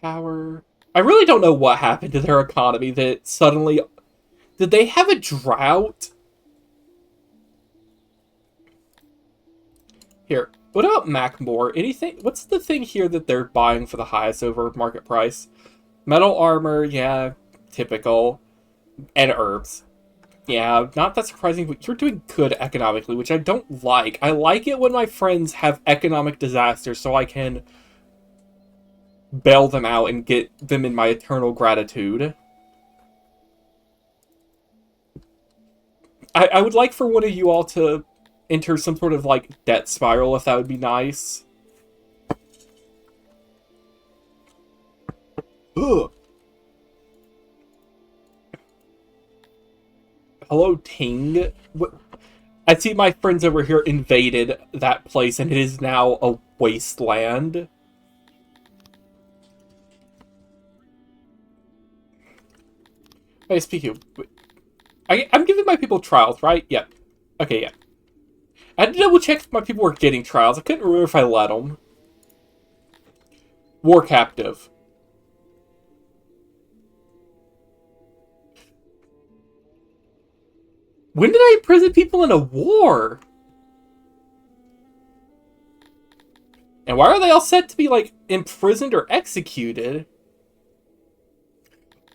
Power. I really don't know what happened to their economy that suddenly... Did they have a drought? Here, what about Macmore? Anything? What's the thing here that they're buying for the highest over market price? Metal armor, yeah, typical. And herbs. Yeah, not that surprising, but you're doing good economically, which I don't like. I like it when my friends have economic disasters so I can bail them out and get them in my eternal gratitude. I would like for one of you all to enter some sort of, like, debt spiral, if that would be nice. Ugh. Hello, Ting. What? I see my friends over here invaded that place, and it is now a wasteland. Hey, speaking of... I'm giving my people trials, right? Yep. Okay, yeah. I had to double check if my people were getting trials. I couldn't remember if I let them. War captive. When did I imprison people in a war? And why are they all set to be, like, imprisoned or executed?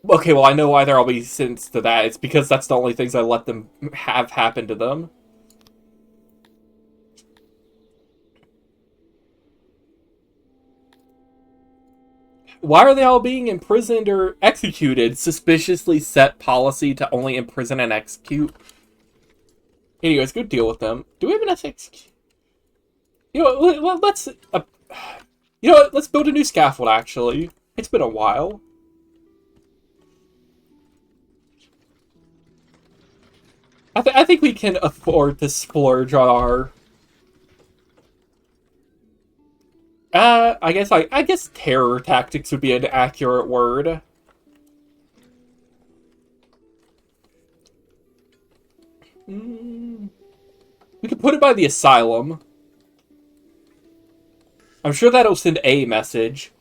Okay, well, I know why they're all being sentenced to that. It's because that's the only things I let them have happen to them. Why are they all being imprisoned or executed? Suspiciously set policy to only imprison and execute. Anyways, go deal with them. Do we have enough execute? You know what, let's... you know what, let's build a new scaffold, actually. It's been a while. I think we can afford to splurge on our... I guess terror tactics would be an accurate word. We could put it by the asylum. I'm sure that'll send a message.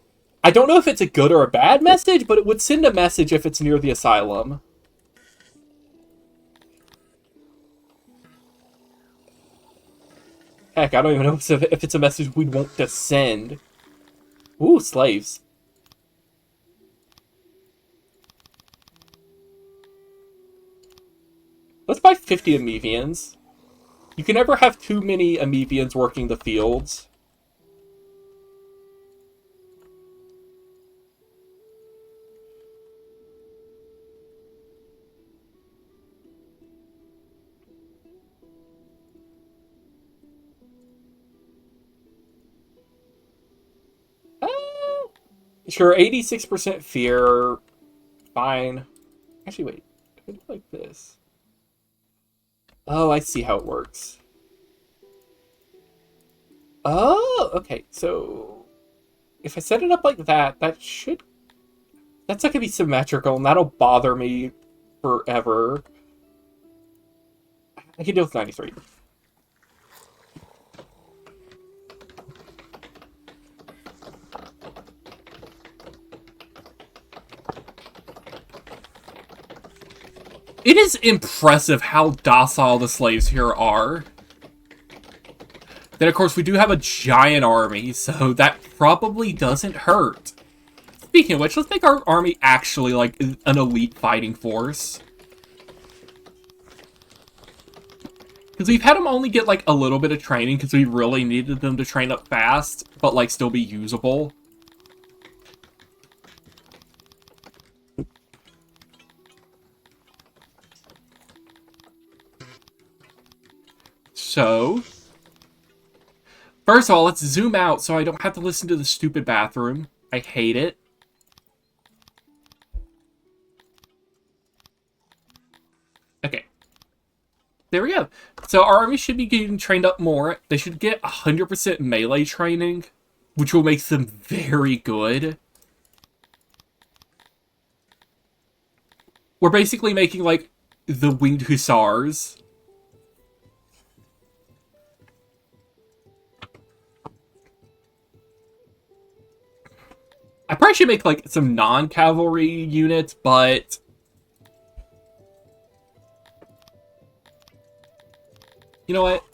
I don't know if it's a good or a bad message, but it would send a message if it's near the asylum. Heck, I don't even know if it's a message we'd want to send. Ooh, slaves. Let's buy 50 Amevians. You can never have too many Amevians working the fields. Sure, 86% fear. Fine. Actually, wait. I do like this. Oh, I see how it works. Oh, okay. So, if I set it up like that, that's not going to be symmetrical, and that'll bother me forever. I can deal with 93. It is impressive how docile the slaves here are. Then, of course, we do have a giant army, so that probably doesn't hurt. Speaking of which, let's make our army actually, like, an elite fighting force. Because we've had them only get, like, a little bit of training, because we really needed them to train up fast, but, like, still be usable. So, first of all, let's zoom out so I don't have to listen to the stupid bathroom. I hate it. Okay. There we go. So our army should be getting trained up more. They should get 100% melee training, which will make them very good. We're basically making, like, the winged hussars. I probably should make, like, some non-cavalry units, but... You know what?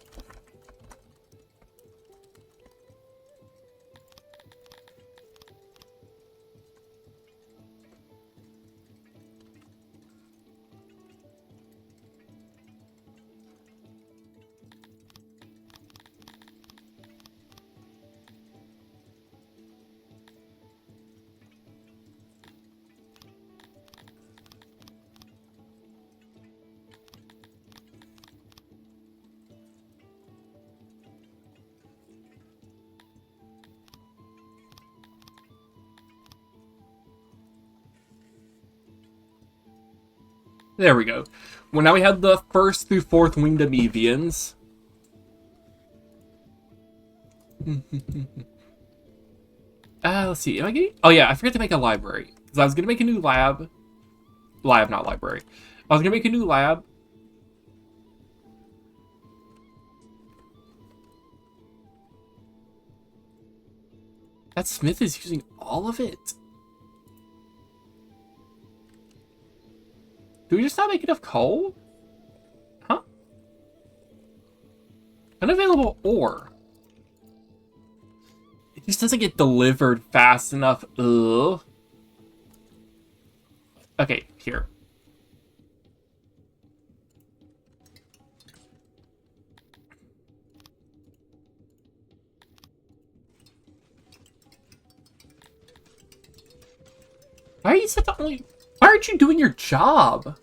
There we go. Well, now we have the 1st through 4th winged Amevians. Let's see. Am I getting... Oh, yeah, I forgot to make a library. Because I was going to make a new lab. Lab, not library. I was going to make a new lab, That smith is using all of it. Do we just not make enough coal? Huh? Unavailable ore. It just doesn't get delivered fast enough. Ugh. Okay, here. Why are you such a only... Why aren't you doing your job?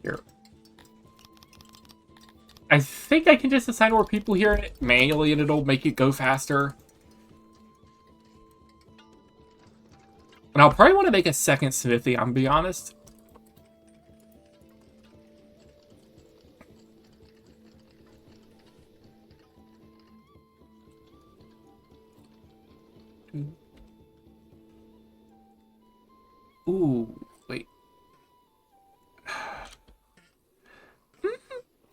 Here. I think I can just assign more people here manually and it'll make it go faster. And I'll probably want to make a second smithy, I'm gonna be honest. Ooh, wait.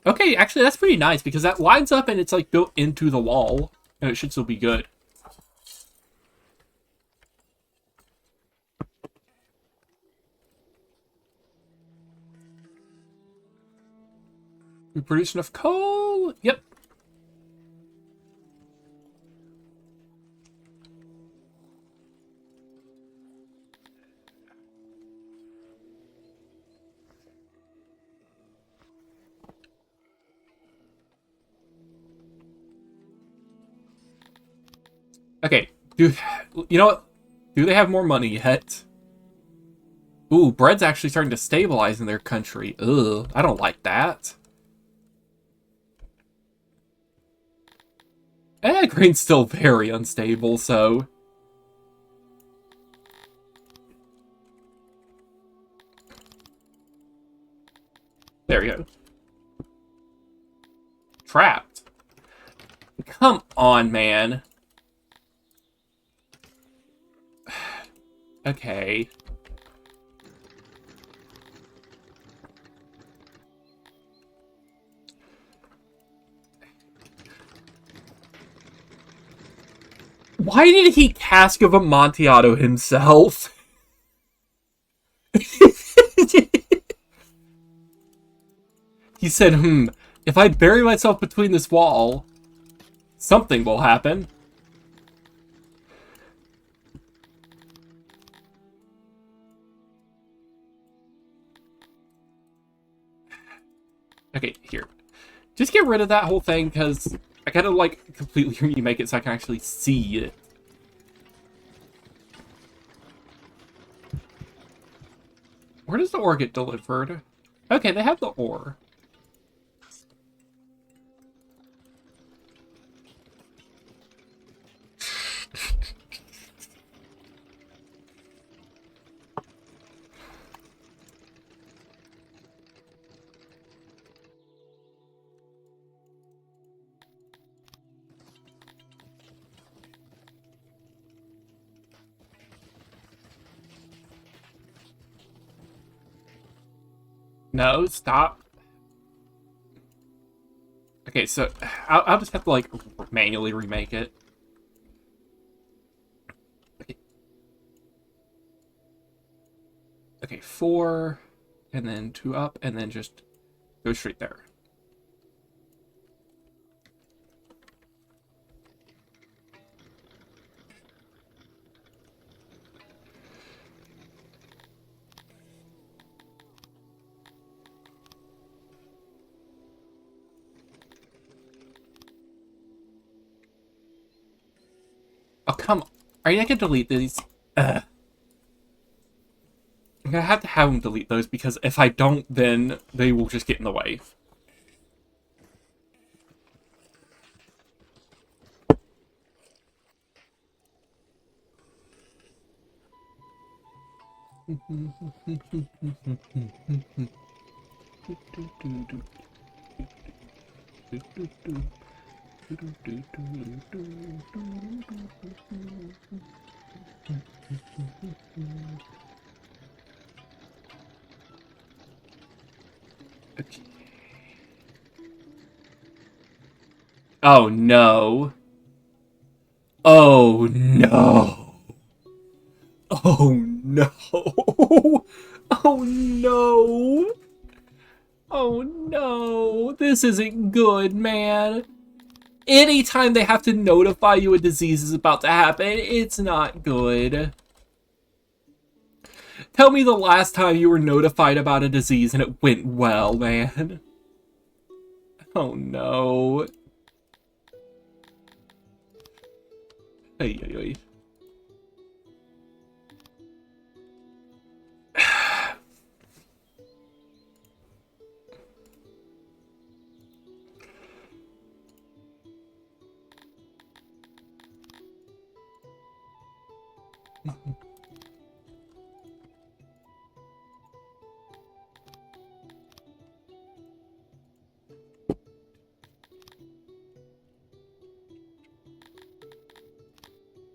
Okay, actually, that's pretty nice because that lines up and it's like built into the wall, and it should still be good. We produce enough coal? Yep. Okay, you know what? Do they have more money yet? Ooh, bread's actually starting to stabilize in their country. Ugh, I don't like that. Grain's still very unstable, so... There we go. Trapped. Come on, man. Okay. Why did he cask of Amontillado himself? He said, if I bury myself between this wall, something will happen. Okay, here. Just get rid of that whole thing, because I gotta, like, completely remake it so I can actually see it. Where does the ore get delivered? Okay, they have the ore. No, stop. Okay, so I'll just have to, like, manually remake it. Okay. Okay, 4, and then 2 up, and then just go straight there. Oh, come on. Are you not gonna delete these? I'm gonna have to have them delete those, because if I don't, then they will just get in the way. Okay. Oh no. Oh no. Oh no. Oh no. Oh no. This isn't good, man. Anytime they have to notify you a disease is about to happen, it's not good. Tell me the last time you were notified about a disease and it went well, man. Oh no. Ay, ay, ay.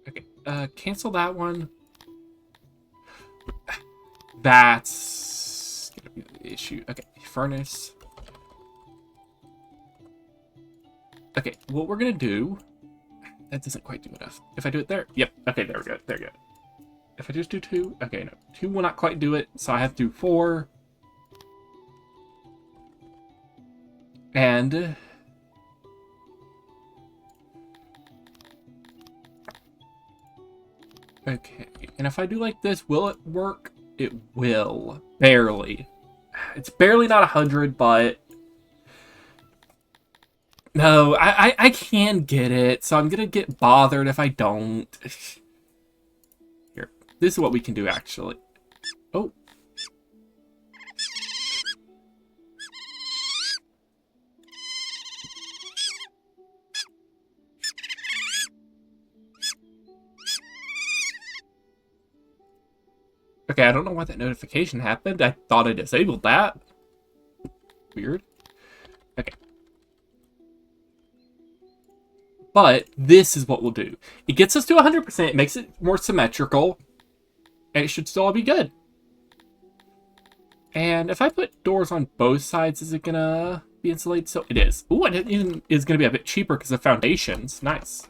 Okay, cancel that one. That's gonna be the issue. Okay, furnace. Okay, what we're gonna do... That doesn't quite do enough. If I do it there... Yep, okay, there we go, there we go. If I just do 2... Okay, no, 2 will not quite do it, so I have to do 4. And... Okay, and if I do like this, will it work? It will. Barely. It's barely not 100, but... No, I can get it, so I'm gonna get bothered if I don't. Here, this is what we can do, actually. Oh. Okay, I don't know why that notification happened. I thought I disabled that. Weird. Okay. But this is what we'll do. It gets us to 100%, it makes it more symmetrical, and it should still all be good. And if I put doors on both sides, is it gonna be insulated? So it is. Ooh, and it even is gonna be a bit cheaper because of foundations. Nice.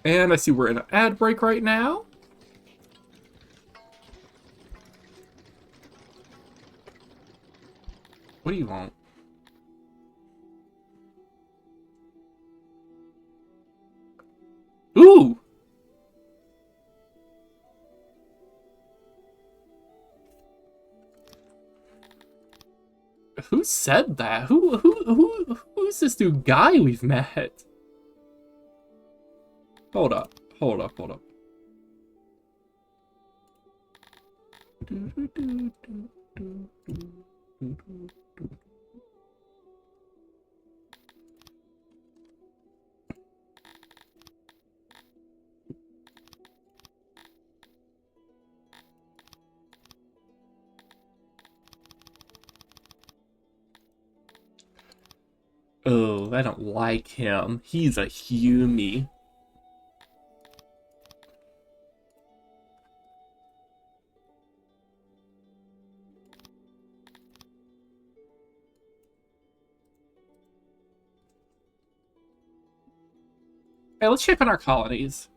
And I see we're in an ad break right now. What do you want? Ooh! Who said that? Who's this new guy we've met? Hold up. Hold up, hold up. Oh, I don't like him. He's a Humie. Hey, let's shape in our colonies.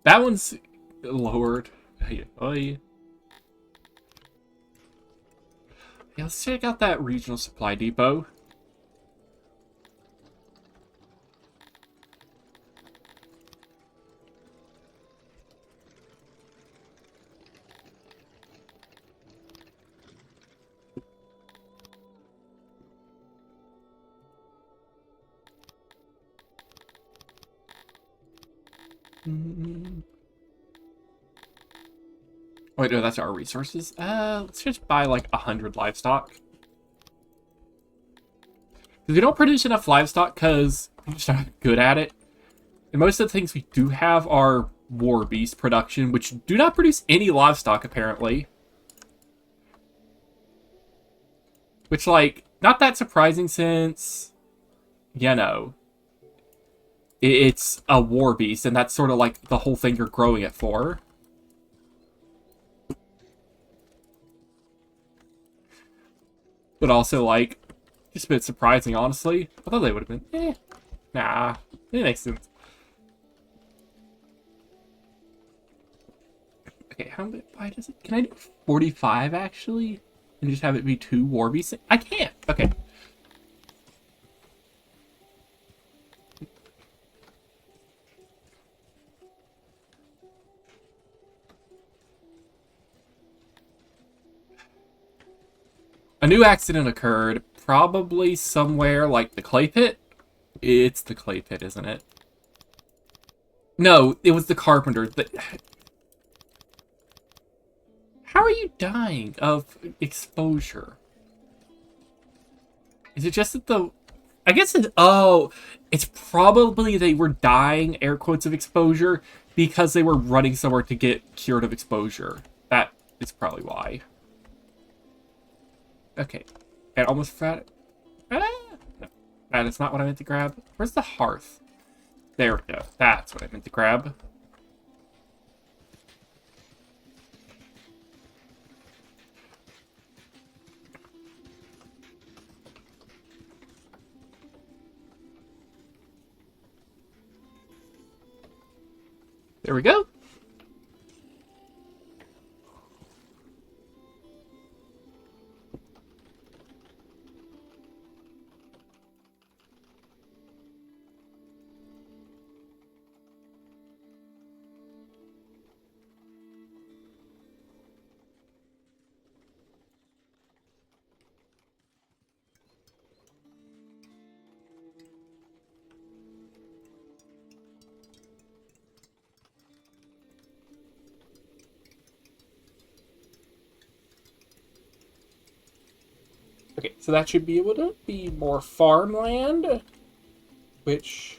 That one's lowered. Hey, yeah, let's check out that regional supply depot. Wait, no, that's our resources. Let's just buy like 100 livestock. Because we don't produce enough livestock because we're just not good at it. And most of the things we do have are war beast production, which do not produce any livestock, apparently. Which, like, not that surprising since, you know, it's a war beast, and that's sort of like the whole thing you're growing it for. But also, like, just a bit surprising, honestly. I thought they would have been, nah, it makes sense. Okay, why does it, can I do 45, actually? And just have it be 2 war beasts? I can't, okay. A new accident occurred, probably somewhere like the clay pit. It's the clay pit, isn't it? No, it was the carpenter. How are you dying of exposure? Is it just that the... I guess it's probably they were dying, air quotes, of exposure because they were running somewhere to get cured of exposure. That is probably why. Okay. And almost fat. No, that is not what I meant to grab. Where's the hearth? There we go. That's what I meant to grab. There we go. Okay, so that should be able to be more farmland, which...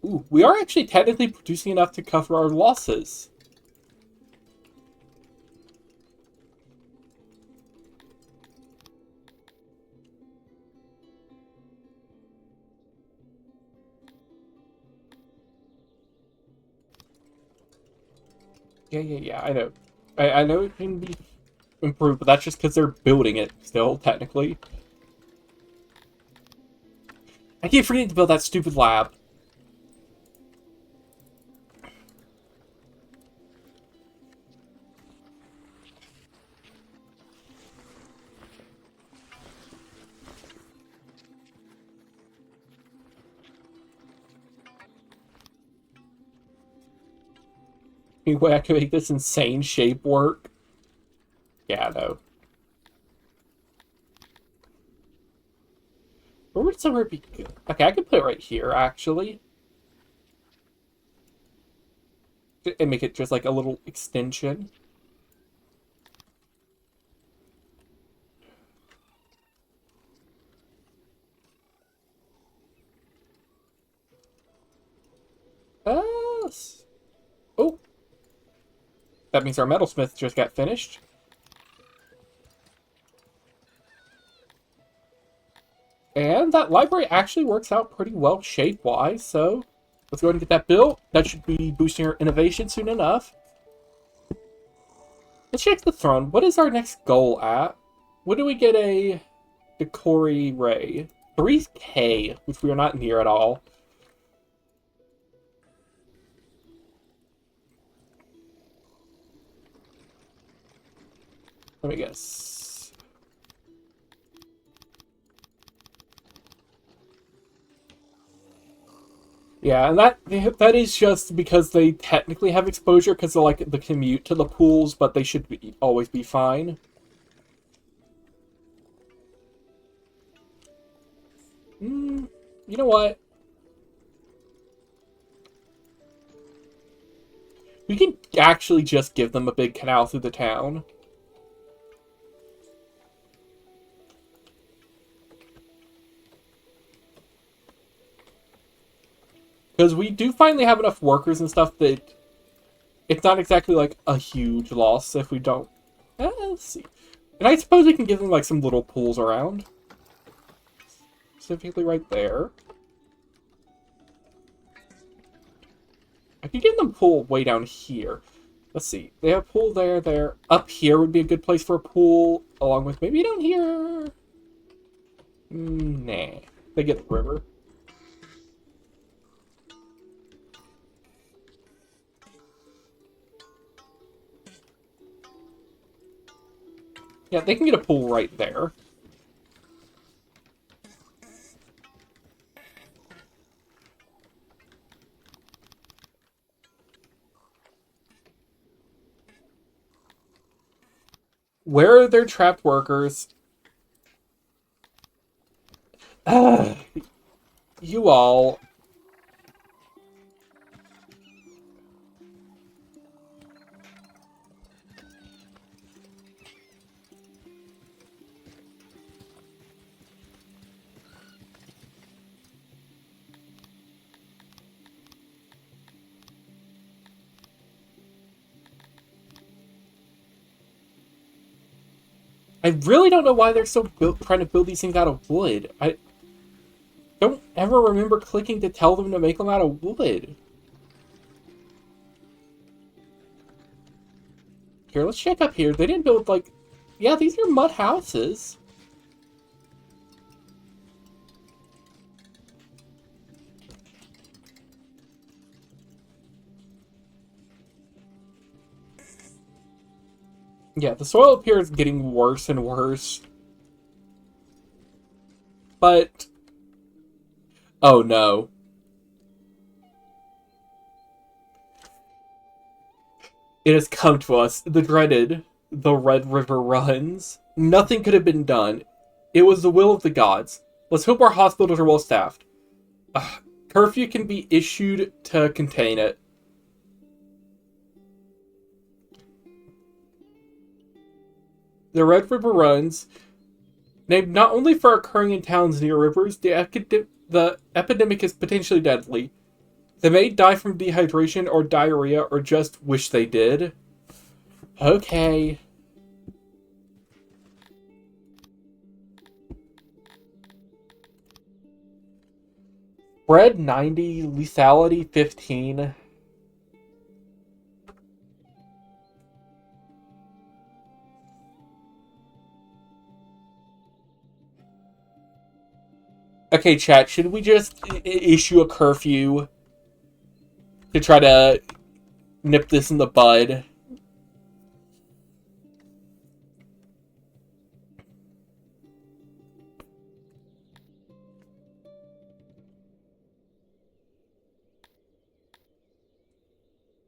ooh, we are actually technically producing enough to cover our losses. Yeah, I know. I know it can be improved, but that's just because they're building it still, technically. I keep forgetting to build that stupid lab. Any way I can make this insane shape work? Yeah, no. Where would somewhere be good? Okay, I can put it right here, actually. And make it just like a little extension. Oh. That means our metalsmith just got finished. And that library actually works out pretty well shape-wise, so let's go ahead and get that built. That should be boosting our innovation soon enough. Let's check the throne. What is our next goal at? When do we get a Decori Ray? 3K, which we are not near at all. Let me guess. Yeah, and that is just because they technically have exposure because of like the commute to the pools, but they should always be fine. You know what? We can actually just give them a big canal through the town. Because we do finally have enough workers and stuff that it's not exactly like a huge loss if we don't Let's see. And I suppose we can give them, like, some little pools around. Specifically right there. I could give them a pool way down here. Let's see. They have a pool there. Up here would be a good place for a pool, along with maybe down here. Nah. They get the river. Yeah, they can get a pool right there. Where are their trapped workers? You all. I really don't know why they're so trying to build these things out of wood. I don't ever remember clicking to tell them to make them out of wood. Here, let's check up here. They didn't build, like... Yeah, these are mud houses. Yeah, the soil up here is getting worse and worse. But... Oh no. It has come to us, the dreaded, the Red River runs. Nothing could have been done. It was the will of the gods. Let's hope our hospitals are well staffed. Curfew can be issued to contain it. The Red River runs, named not only for occurring in towns near rivers, the epidemic is potentially deadly. They may die from dehydration or diarrhea or just wish they did. Okay. Spread 90, lethality 15. Okay, chat, should we just issue a curfew to try to nip this in the bud?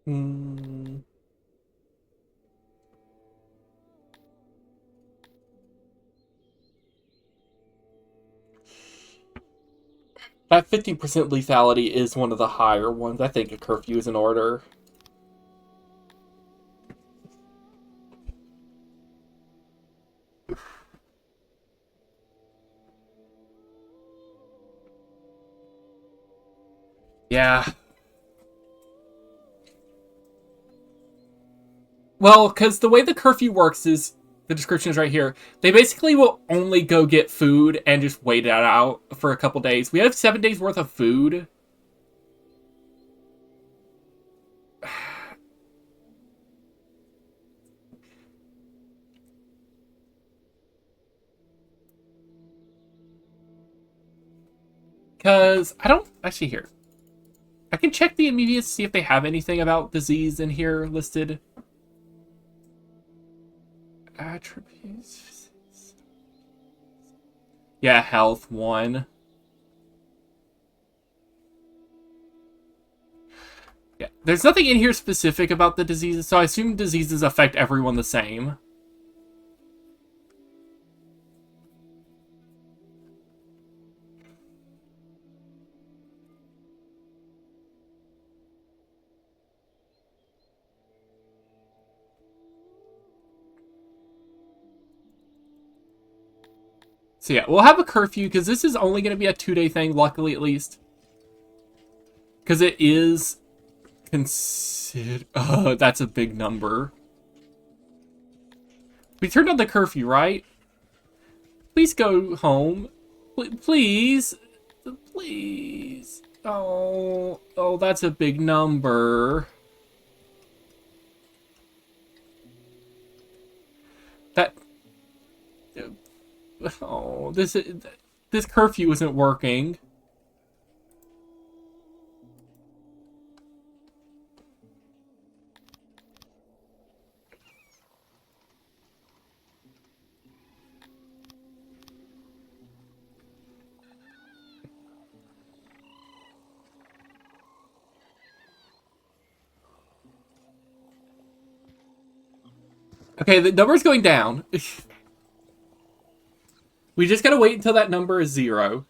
Hmm. That 15% lethality is one of the higher ones. I think a curfew is in order. Yeah. Well, because the way the curfew works is, the description is right here. They basically will only go get food and just wait it out for a couple days. We have 7 days worth of food. Because I don't actually here. I can check the immediate to see if they have anything about disease in here listed. Attributes. Yeah, health 1. Yeah, there's nothing in here specific about the diseases, so I assume diseases affect everyone the same. So yeah, we'll have a curfew, because this is only going to be a 2-day thing, luckily at least. Because it is considered... that's a big number. We turned on the curfew, right? Please go home. Please. Please. Oh, that's a big number. That. Oh, this curfew isn't working. Okay, the number's going down. We just gotta wait until that number is 0.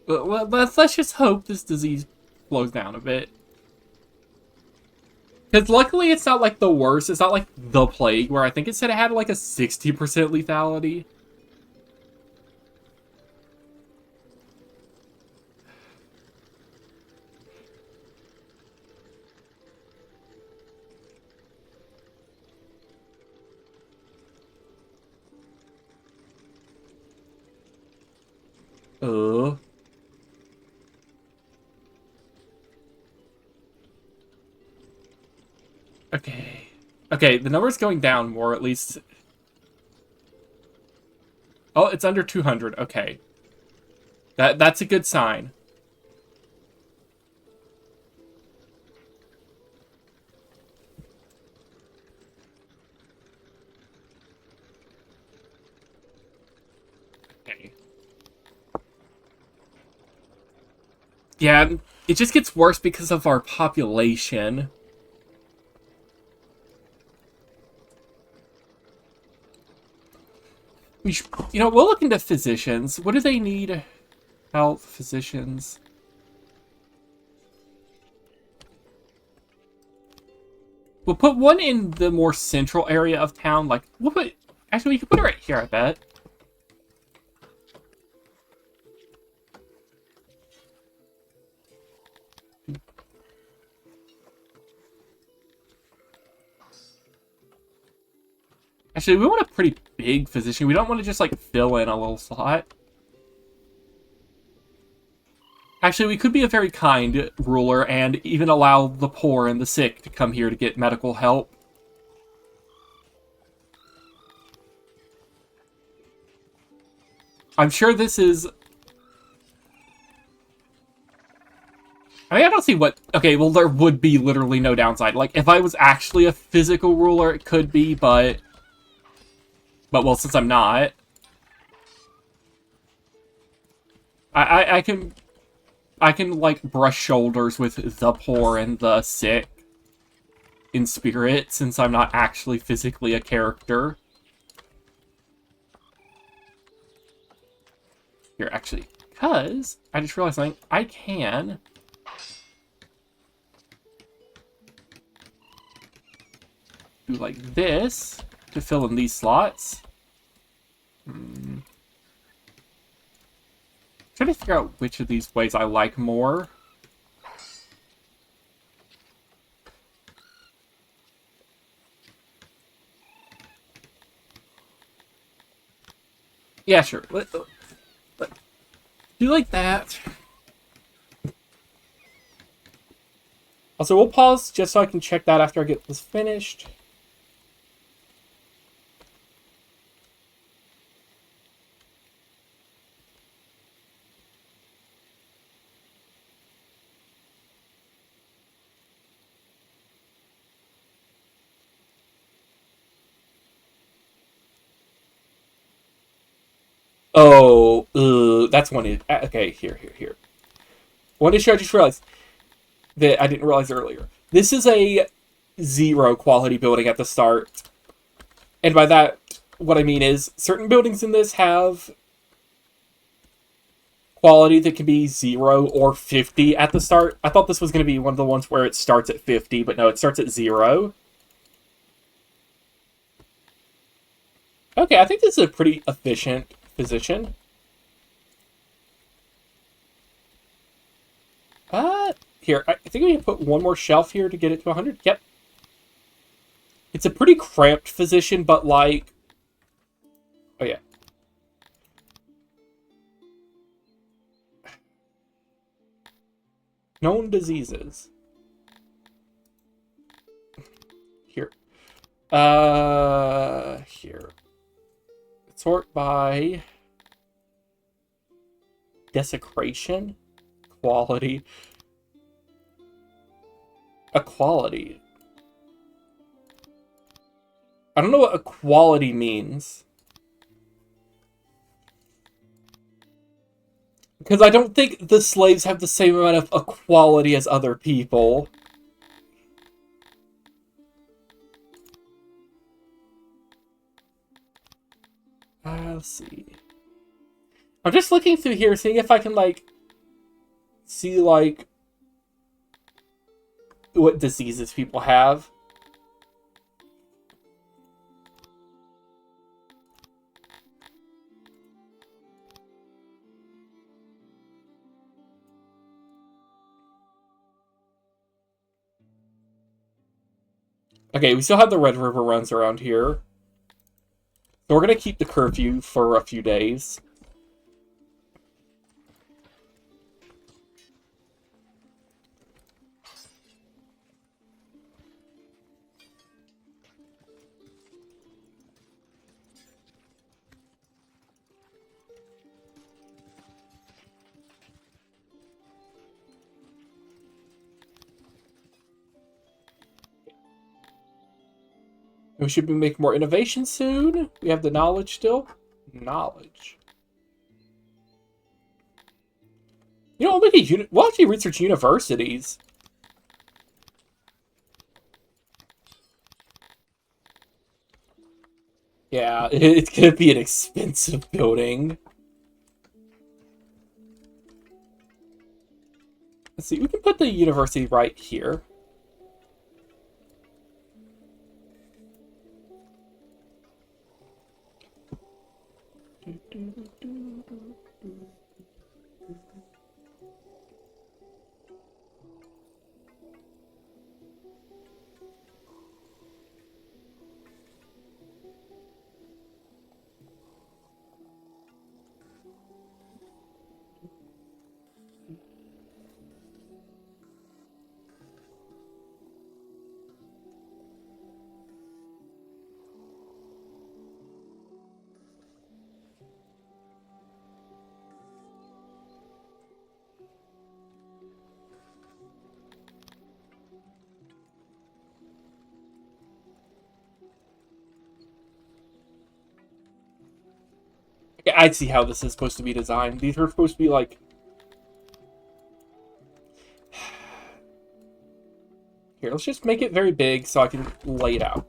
Well, let's just hope this disease slows down a bit. Because luckily it's not like the worst. It's not like the plague, where I think it said it had like a 60% lethality. Uh. Okay. Okay, the number's going down more, at least. Oh, it's under 200. Okay. That's a good sign. Okay. Yeah, it just gets worse because of our population. We'll look into physicians. What do they need? Health, physicians. We'll put one in the more central area of town. Like, actually, we could put it right here, I bet. Actually, we want a pretty big physician. We don't want to just, like, fill in a little slot. Actually, we could be a very kind ruler and even allow the poor and the sick to come here to get medical help. I'm sure this is... I mean, I don't see what... Okay, well, there would be literally no downside. Like, if I was actually a physical ruler, it could be, but... well, since I'm not... I can, like, brush shoulders with the poor and the sick in spirit, since I'm not actually physically a character. Here, actually, because I just realized something. I can... do like this to fill in these slots. Trying to figure out which of these ways I like more. Yeah, sure. Let do like that. Also, we'll pause just so I can check that after I get this finished. Oh, that's one. Okay, here. One issue I just realized that I didn't realize earlier. This is a zero quality building at the start. And by that, what I mean is certain buildings in this have quality that can be 0 or 50 at the start. I thought this was going to be one of the ones where it starts at 50, but no, it starts at 0. Okay, I think this is a pretty efficient position. Here, I think we can put one more shelf here to get it to 100. Yep. It's a pretty cramped position, but like... Oh, yeah. Known diseases. Here. Here. Sort by desecration, quality, equality. I don't know what equality means. Because I don't think the slaves have the same amount of equality as other people. Let's see. I'm just looking through here, seeing if I can, like, see, like, what diseases people have. Okay, we still have the Red River runs around here. So we're going to keep the curfew for a few days. We should be making more innovations soon. We have the knowledge still. Knowledge. You know, we'll actually research universities. Yeah, it's gonna be an expensive building. Let's see, we can put the university right here. Yeah, I see how this is supposed to be designed. These are supposed to be like... Here, let's just make it very big so I can lay it out.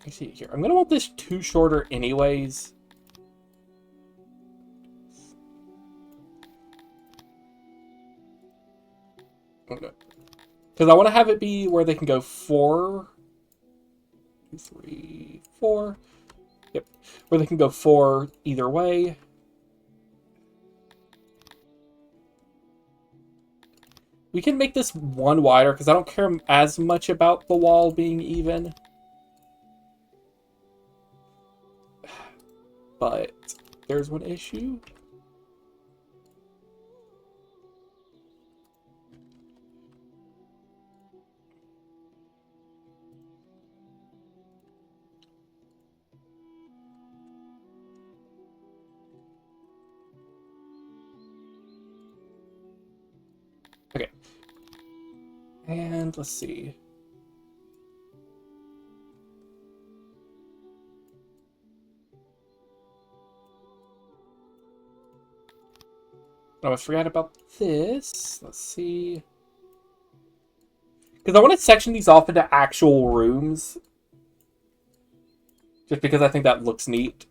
I see it here. I'm gonna want this 2 shorter anyways. Okay. Because I want to have it be where they can go 4, 2, 3, 4. Yep. Where they can go 4 either way. We can make this 1 wider because I don't care as much about the wall being even. But there's one issue. Okay. And let's see. I almost forgot about this. Let's see. Because I want to section these off into actual rooms. Just because I think that looks neat.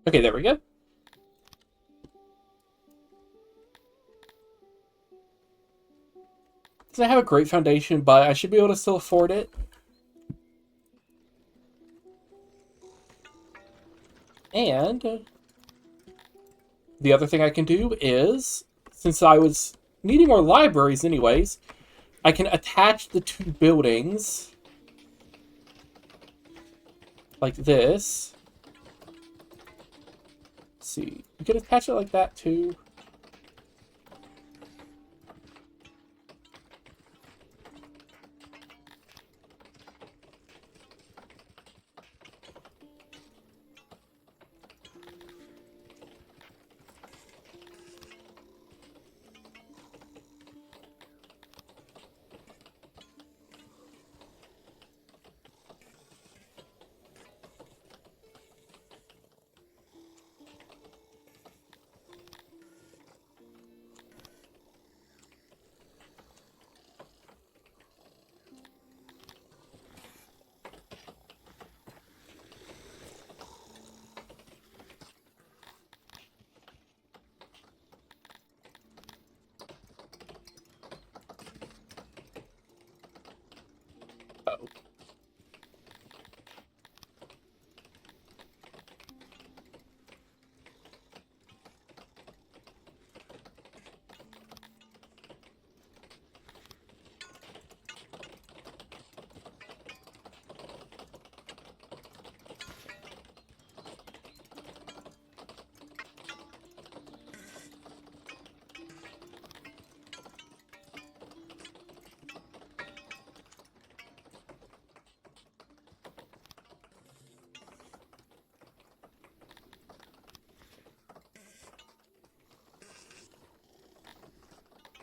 Okay, there we go. Doesn't have a great foundation, but I should be able to still afford it. And the other thing I can do is, since I was needing more libraries anyways, I can attach the two buildings like this. Let's see, you can attach it like that too. Oh.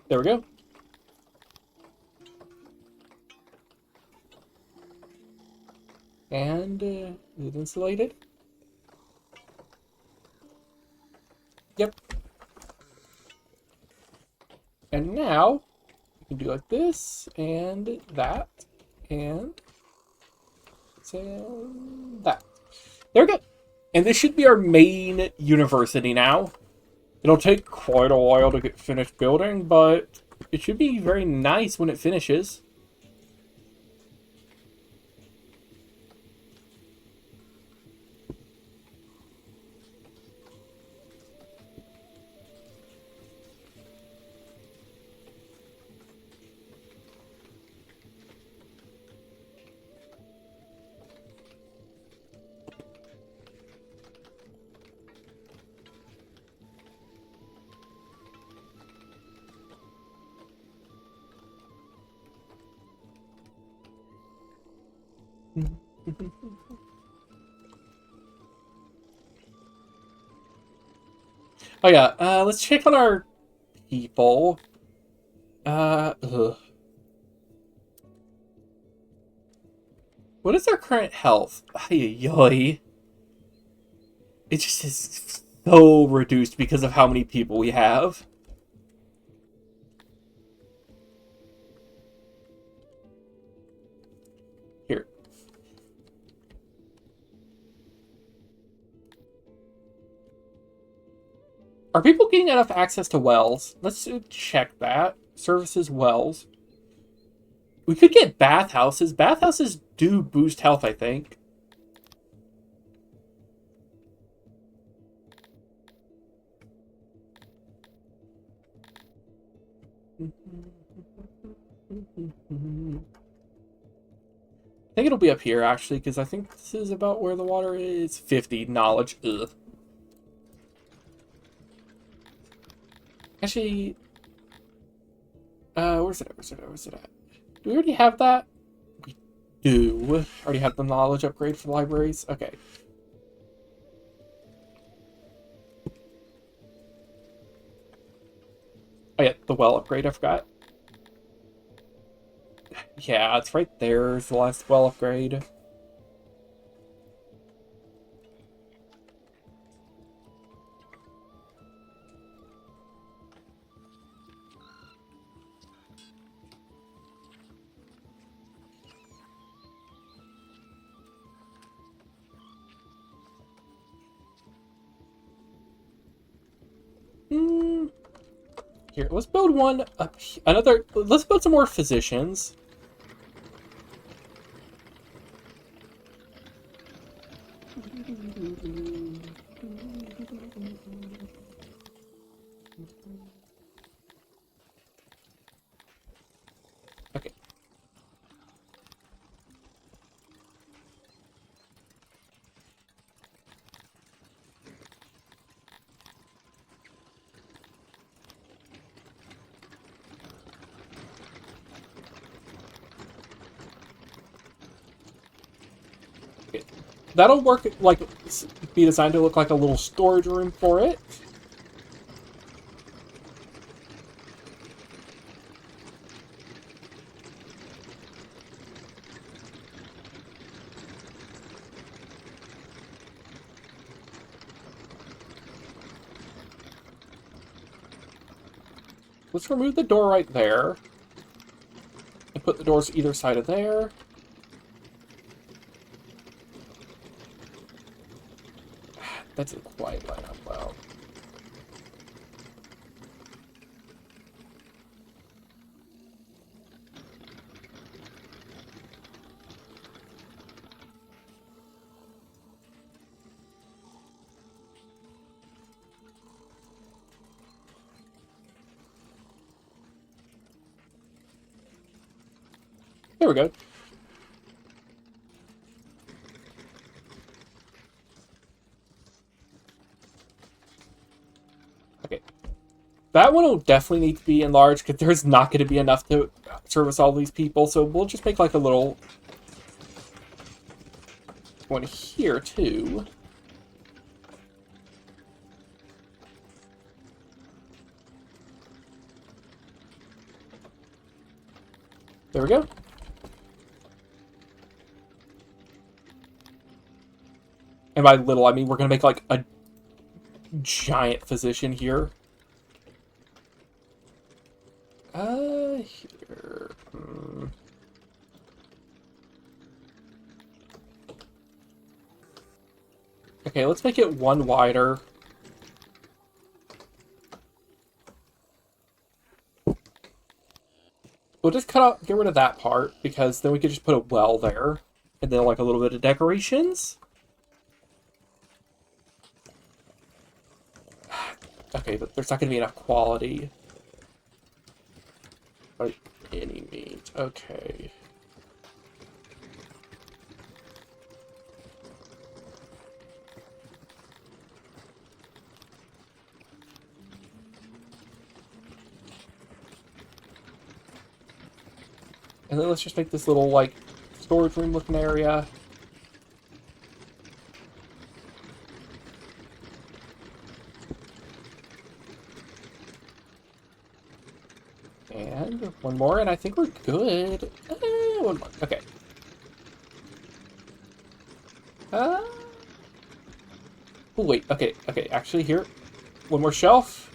There we go. And is it insulated? Yep. And now you can do like this and that and that. There we go. And this should be our main university now. It'll take quite a while to get finished building, but it should be very nice when it finishes. Oh yeah, let's check on our people. Ugh. What is their current health? Ay. It just is so reduced because of how many people we have. Here. Are people getting enough access to wells? Let's check that. Services, wells. We could get bathhouses. Bathhouses do boost health, I think. I think it'll be up here, actually, because I think this is about where the water is. 50 knowledge. Ugh. Actually, where's it at? Where's it at? Do we already have that? We do. Already have the knowledge upgrade for libraries? Okay. Oh yeah, the well upgrade, I forgot. Yeah, it's right there. It's the last well upgrade. Here, let's build one up. Another. Let's build some more physicians. Okay. That'll work, like, be designed to look like a little storage room for it. Let's remove the door right there. And put the doors either side of there. That didn't quite line up well. There we go. Okay. That one will definitely need to be enlarged because there's not going to be enough to service all these people. So we'll just make like a little one here too. There we go. And by little, I mean we're going to make like a giant physician here. Here. Okay, let's make it one wider. We'll just get rid of that part, because then we could just put a well there. And then like a little bit of decorations. Okay, but there's not going to be enough quality. By any means. Okay. And then let's just make this little, like, storage room looking area. And one more, and I think we're good. One more. Okay. Oh, wait. Okay. Okay. Actually, here. One more shelf.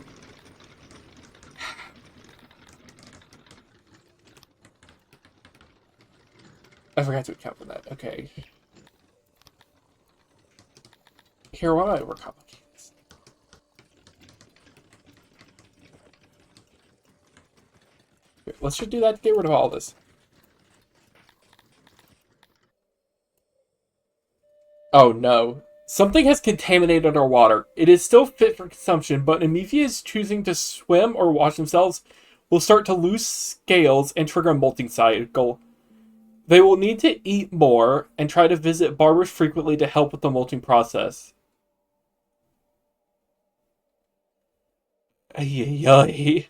I forgot to account for that. Okay. Here, why don't I overcomplicate this? Here, let's just do that to get rid of all this. Oh no. Something has contaminated our water. It is still fit for consumption, but Amphibia is choosing to swim or wash themselves will start to lose scales and trigger a molting cycle. They will need to eat more and try to visit barbers frequently to help with the molting process. Ay, ay, ay.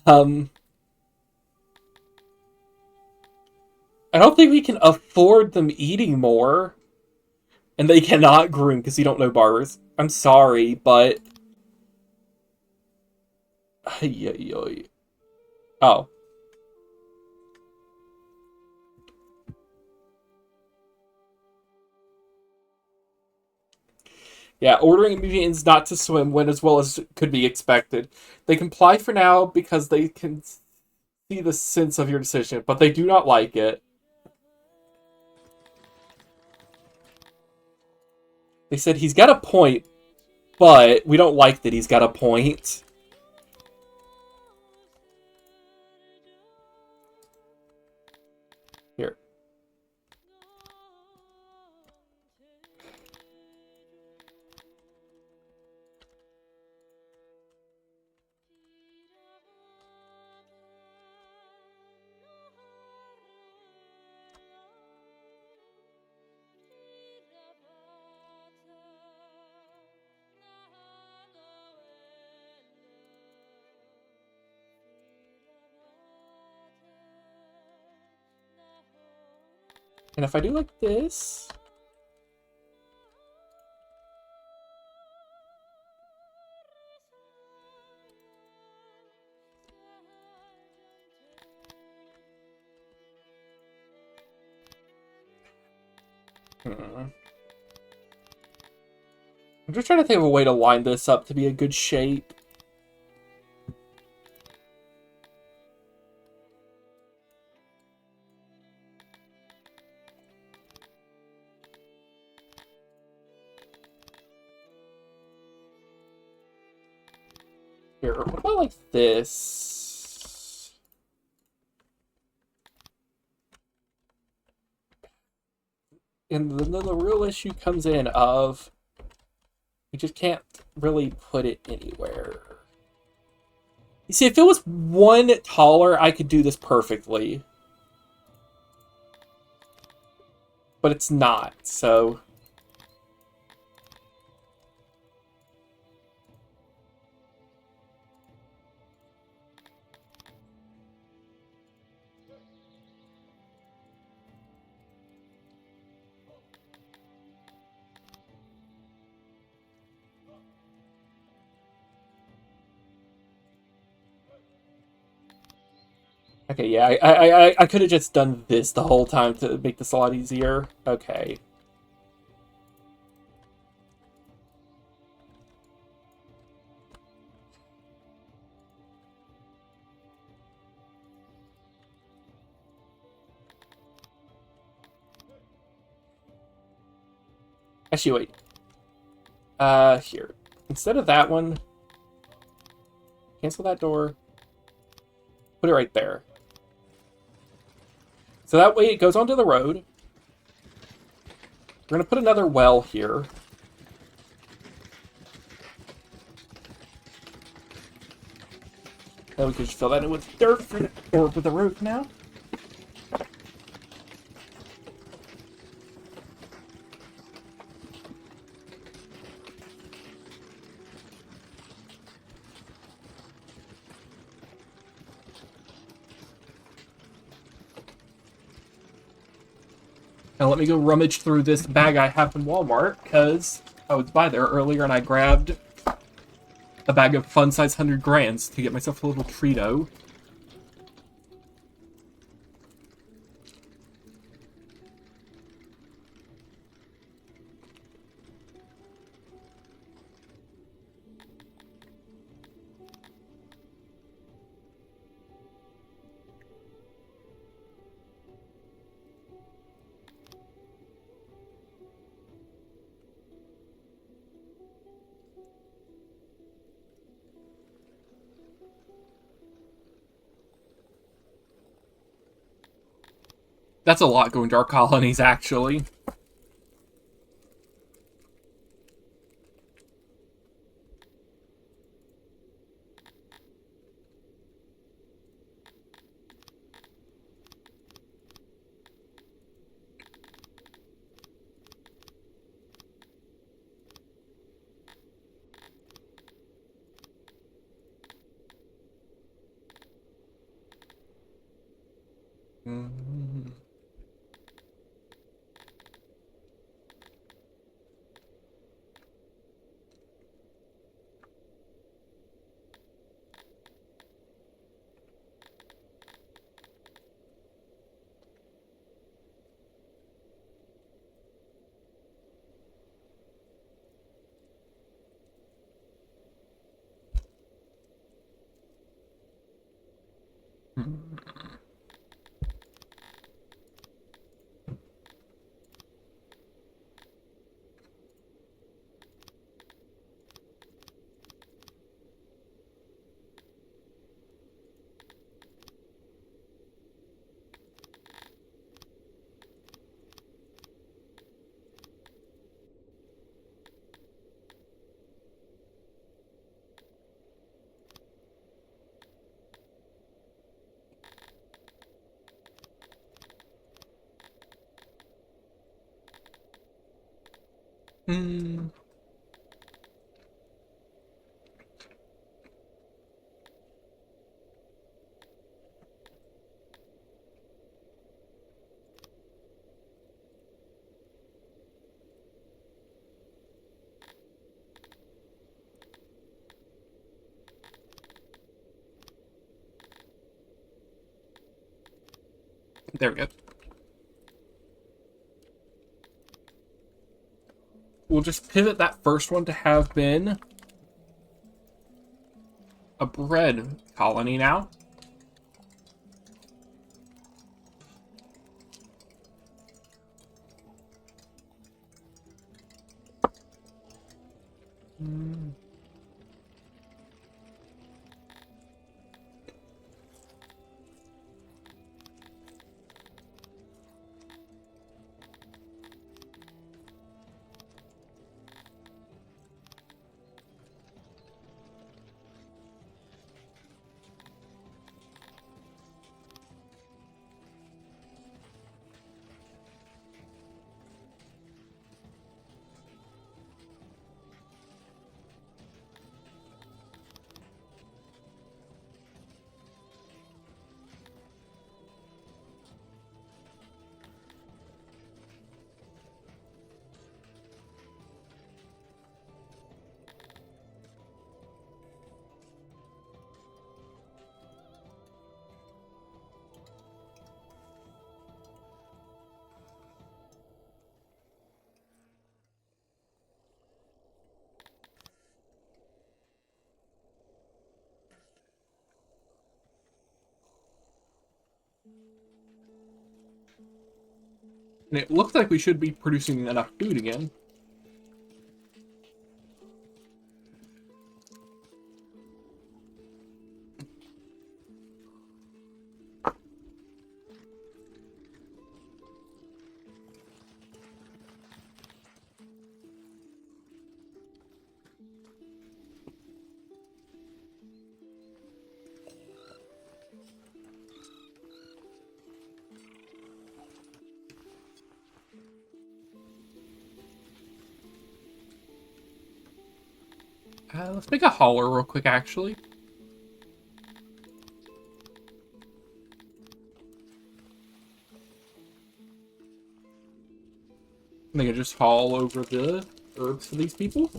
Um, I don't think we can afford them eating more. And they cannot groom because you don't know barbers. I'm sorry, but... Ay, ay, ay. Oh. Yeah, ordering amphibians not to swim went as well as could be expected. They comply for now because they can see the sense of your decision, but they do not like it. They said he's got a point, but we don't like that he's got a point. Here. And if I do like this... I'm just trying to think of a way to line this up to be a good shape. Here, what about like this? And then the real issue comes in of we just can't really put it anywhere. You see, if it was one taller, I could do this perfectly. But it's not, so... Okay, yeah, I could have just done this the whole time to make this a lot easier. Okay. Actually, wait. Here. Instead of that one, cancel that door. Put it right there. So that way it goes onto the road. We're going to put another well here. Then we can just fill that in with dirt for the roof now. Now let me go rummage through this bag I have in Walmart, because I was by there earlier and I grabbed a bag of fun-size 100 grands to get myself a little treato. That's a lot going to our colonies, actually. Mm. Mm. There we go. We'll just pivot that first one to have been a bread colony now. Mm. And it looks like we should be producing enough food again. Let's make a hauler real quick, actually. I think I just haul over the herbs for these people.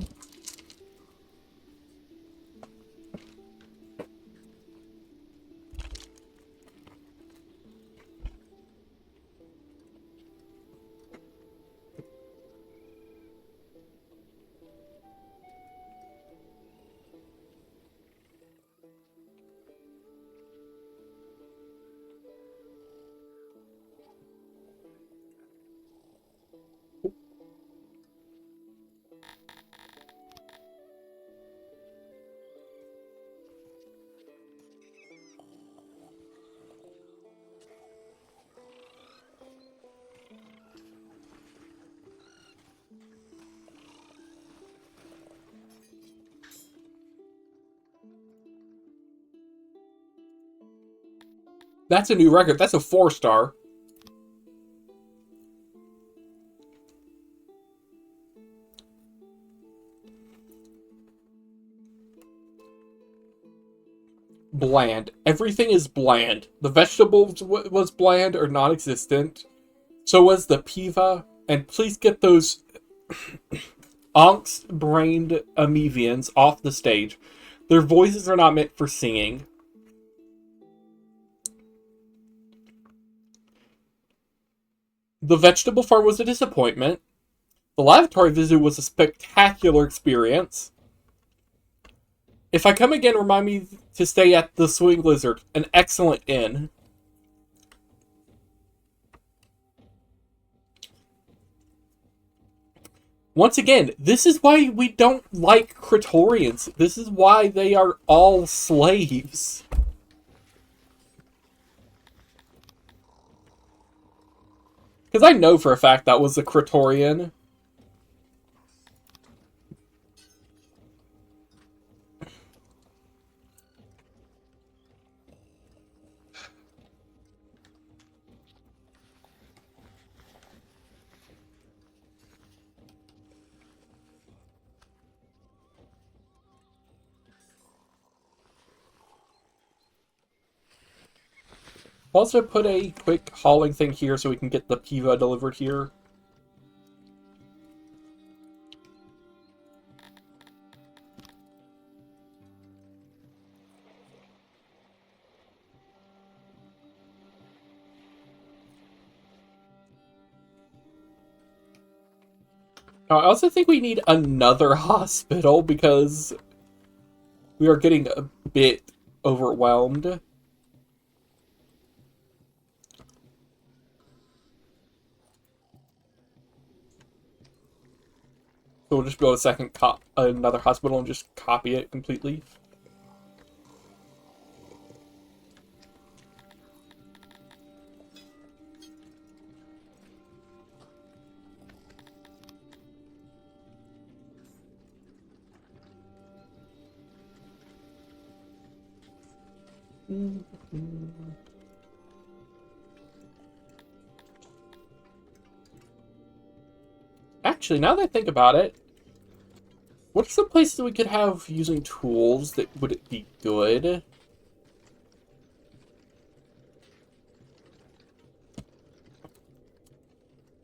That's a new record. That's a 4-star. bland. Everything is bland. The vegetables was bland or non-existent. So was the piva. And please get those onks-brained Amevians off the stage. Their voices are not meant for singing. The vegetable farm was a disappointment. The lavatory visit was a spectacular experience. If I come again, remind me to stay at the Swing Lizard, an excellent inn. Once again, this is why we don't like Praetorians. This is why they are all slaves. Because I know for a fact that was a Praetorian. Also put a quick hauling thing here so we can get the Piva delivered here. I also think we need another hospital because we are getting a bit overwhelmed. So we'll just build a second another hospital and just copy it completely. Actually, now that I think about it, what are some places we could have using tools that would be good?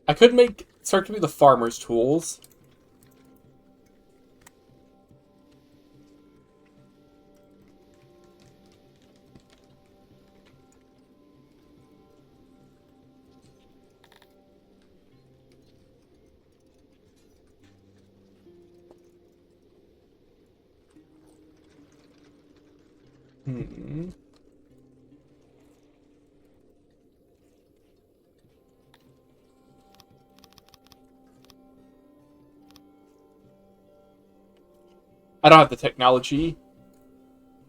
I could start to be the farmer's tools. I don't have the technology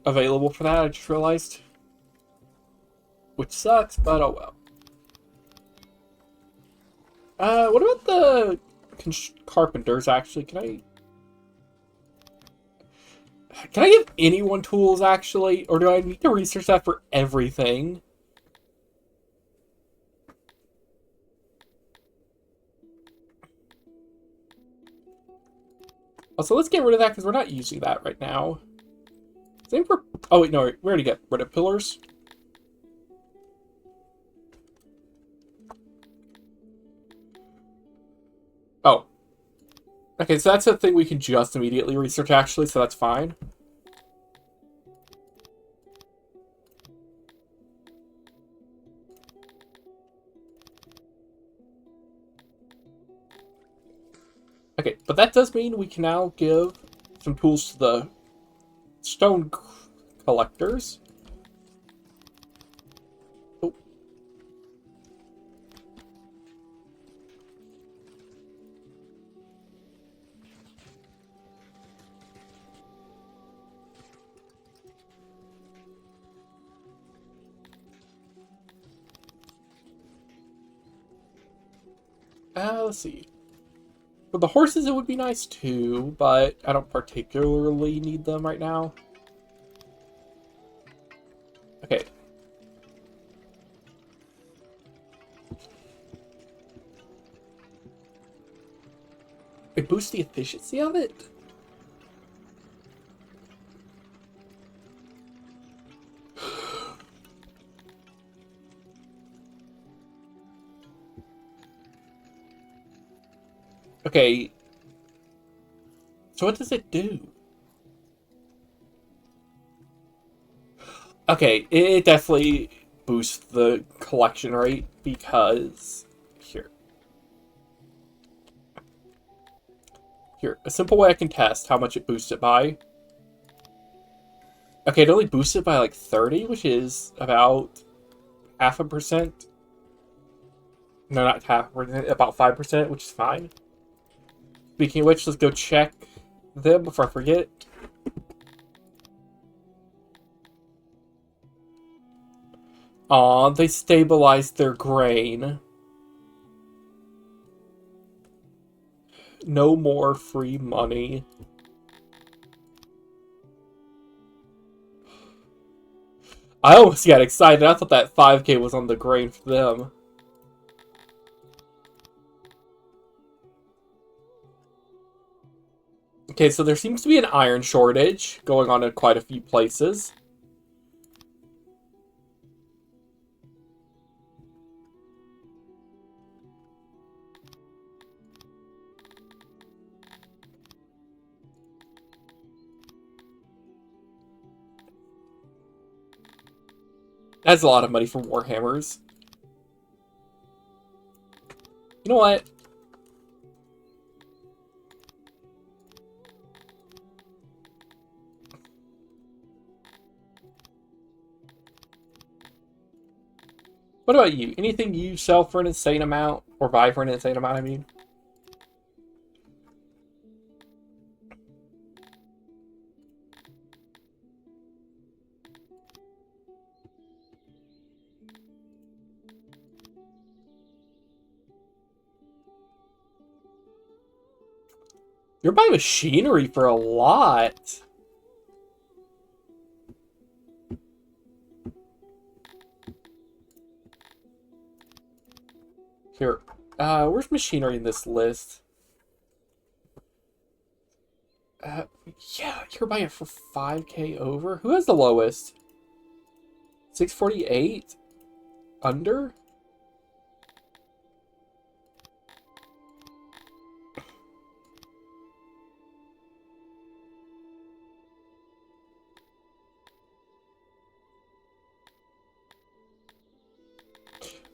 available for that, I just realized. Which sucks, but oh well. What about the carpenters, actually? Can I give anyone tools, actually? Or do I need to research that for everything? Also, let's get rid of that, because we're not using that right now. Same for... Oh, wait, no, we already got rid of pillars. Oh. Okay, so that's a thing we can just immediately research, actually, so that's fine. Okay, but that does mean we can now give some tools to the stone collectors. Oh. Let's see. For the horses, it would be nice too, but I don't particularly need them right now. Okay. It boosts the efficiency of it? Okay, so what does it do? Okay, it definitely boosts the collection rate because here, a simple way I can test how much it boosts it by. Okay, it only boosts it by like 30, which is about half a percent. No, not half a percent, about 5%, which is fine. Speaking of which, let's go check them before I forget. Aw, they stabilized their grain. No more free money. I almost got excited. I thought that 5K was on the grain for them. Okay, so there seems to be an iron shortage going on in quite a few places. That's a lot of money for Warhammers. You know what? What about you? Anything you sell for an insane amount? Or buy for an insane amount, I mean? You're buying machinery for a lot. Here. Where's machinery in this list? Uh, yeah, you're buying it for 5K over? Who has the lowest? 648? Under?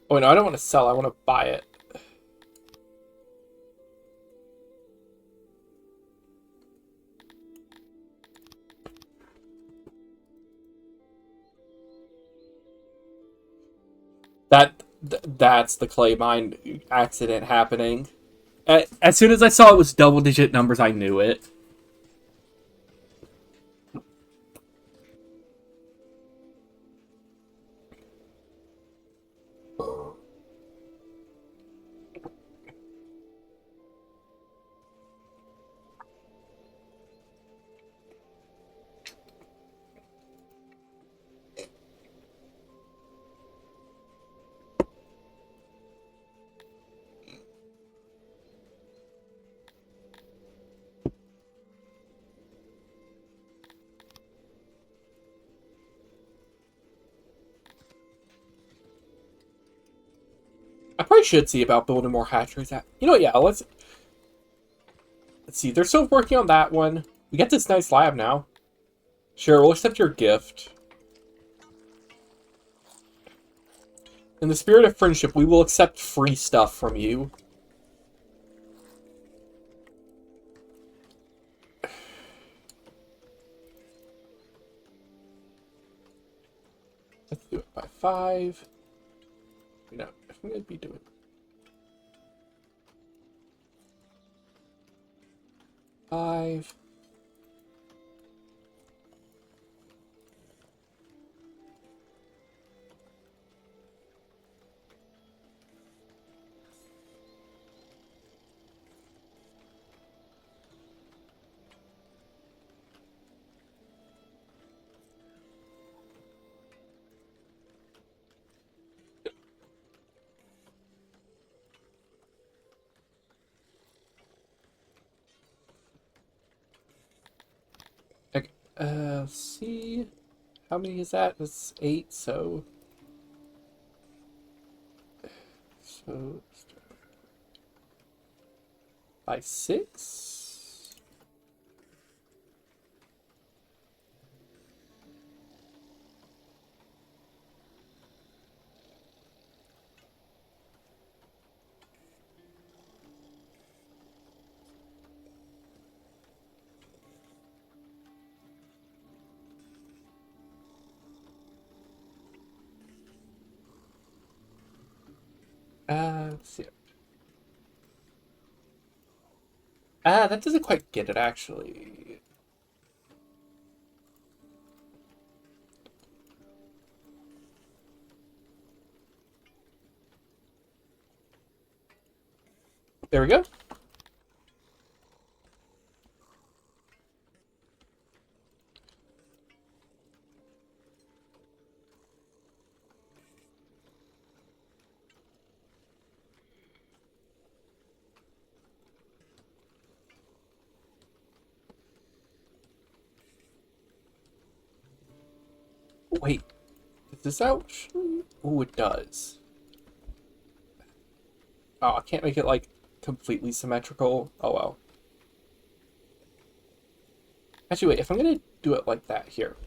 Oh, no, I don't want to sell. I want to buy it. That's the clay mine accident happening. As soon as I saw it was double-digit numbers, I knew it. I probably should see about building more hatcheries. You know what? Yeah, let's see. They're still working on that one. We get this nice lab now. Sure, we'll accept your gift. In the spirit of friendship, we will accept free stuff from you. Let's do it by 5. No, I'm going to be doing 5. Okay, let's see. How many is that? That's 8, so... So... by 6. Let's see. That doesn't quite get it, actually. There we go. Wait, does this actually? Oh, it does. Oh, I can't make it, like, completely symmetrical. Oh, well. Actually, wait, if I'm gonna do it like that here.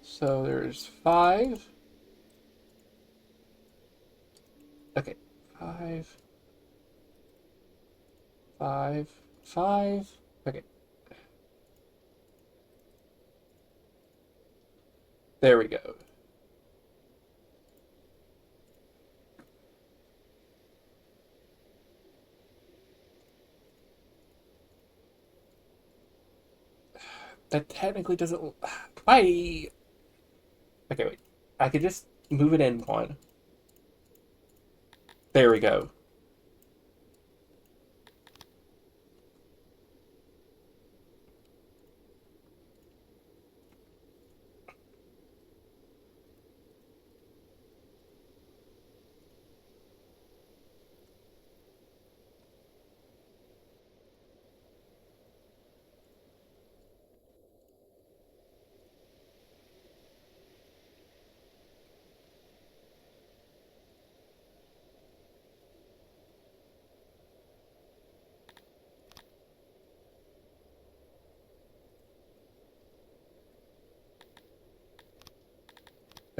So there's 5. Okay, 5, 5, 5. Okay. There we go. That technically doesn't... Bye! Okay, wait. I could just move it in 1. There we go.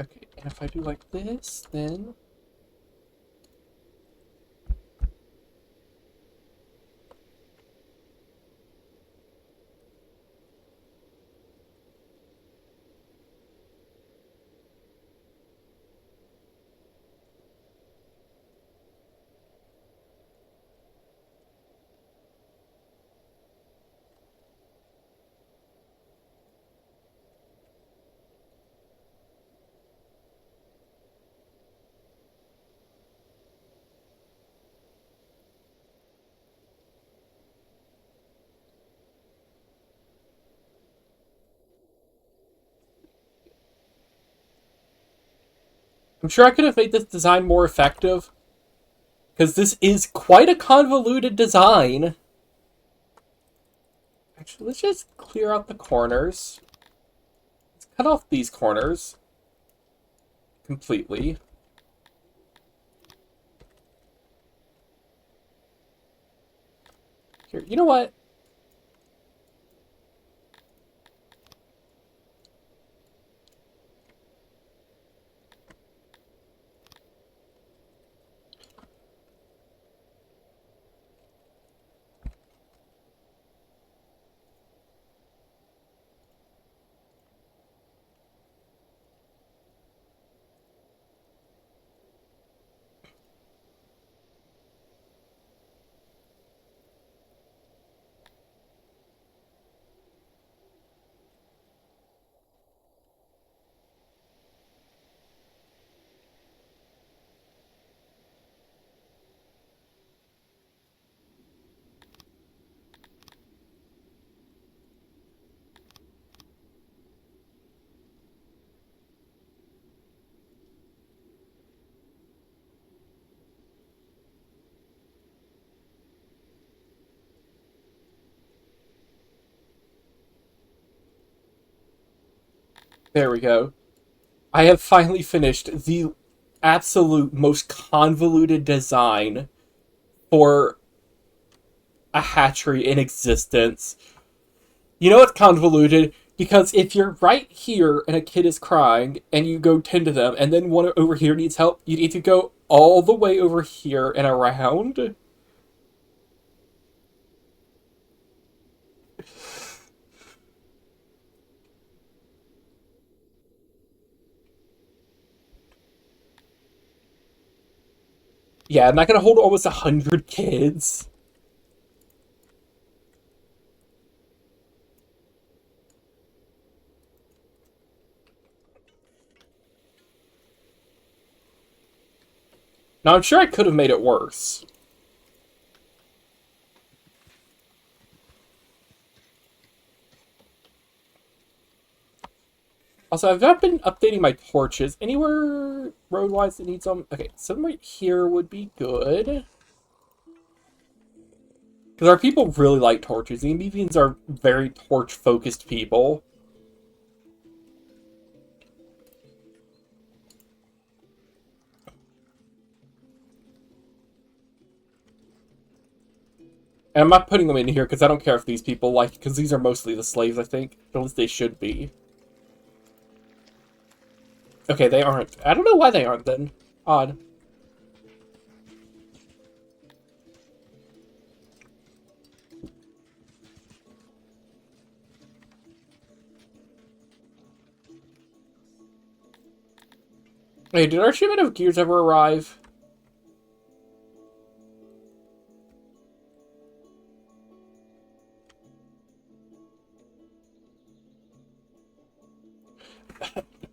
Okay, and if I do like this, then... I'm sure I could have made this design more effective, because this is quite a convoluted design. Actually, let's just clear out the corners. Let's cut off these corners completely. Here, you know what? There we go. I have finally finished the absolute most convoluted design for a hatchery in existence. You know it's convoluted because if you're right here and a kid is crying and you go tend to them and then one over here needs help, you need to go all the way over here and around. Yeah, I'm not gonna hold almost 100 kids. Now I'm sure I could have made it worse. Also, I've not been updating my torches. Anywhere road-wise that needs them? Okay, some right here would be good. Because our people really like torches. The Amoebians are very torch-focused people. And I'm not putting them in here because I don't care if these people like, because these are mostly the slaves, I think. At least they should be. Okay, they aren't. I don't know why they aren't then. Odd. Hey, did our shipment of gears ever arrive?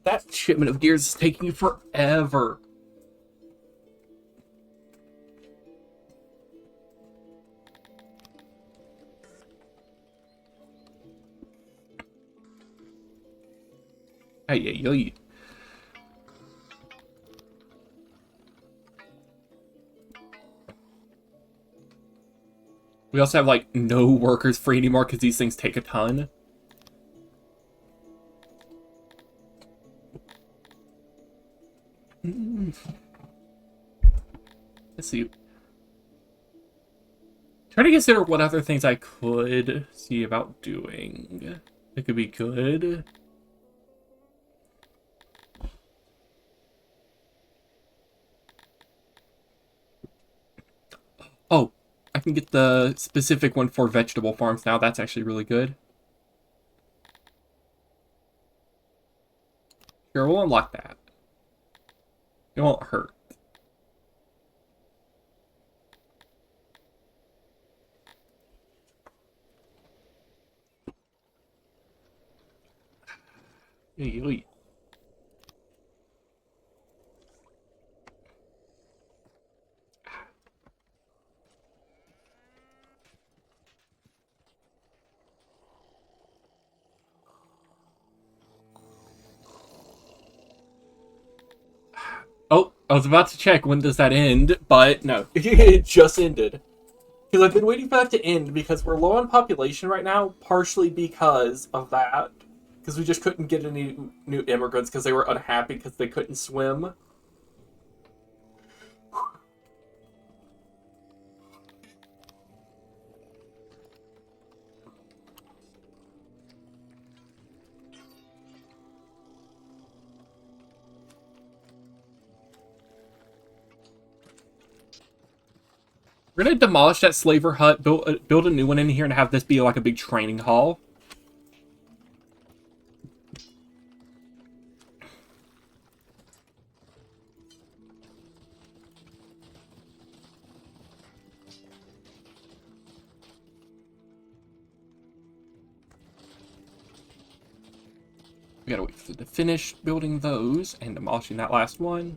That shipment of gears is taking forever. Hey, yeah, yeah. We also have, like, no workers free anymore because these things take a ton. Let's see. Try to consider what other things I could see about doing. It could be good. Oh, I can get the specific one for vegetable farms now. That's actually really good. Here, we'll unlock that. It won't hurt. Oh, I was about to check when does that end, but no, it just ended. Because I've been waiting for that to end because we're low on population right now, partially because of that. Because we just couldn't get any new immigrants because they were unhappy because they couldn't swim. We're gonna demolish that slaver hut, build a new one in here, and have this be like a big training hall. We gotta wait for to finish building those and demolishing that last one.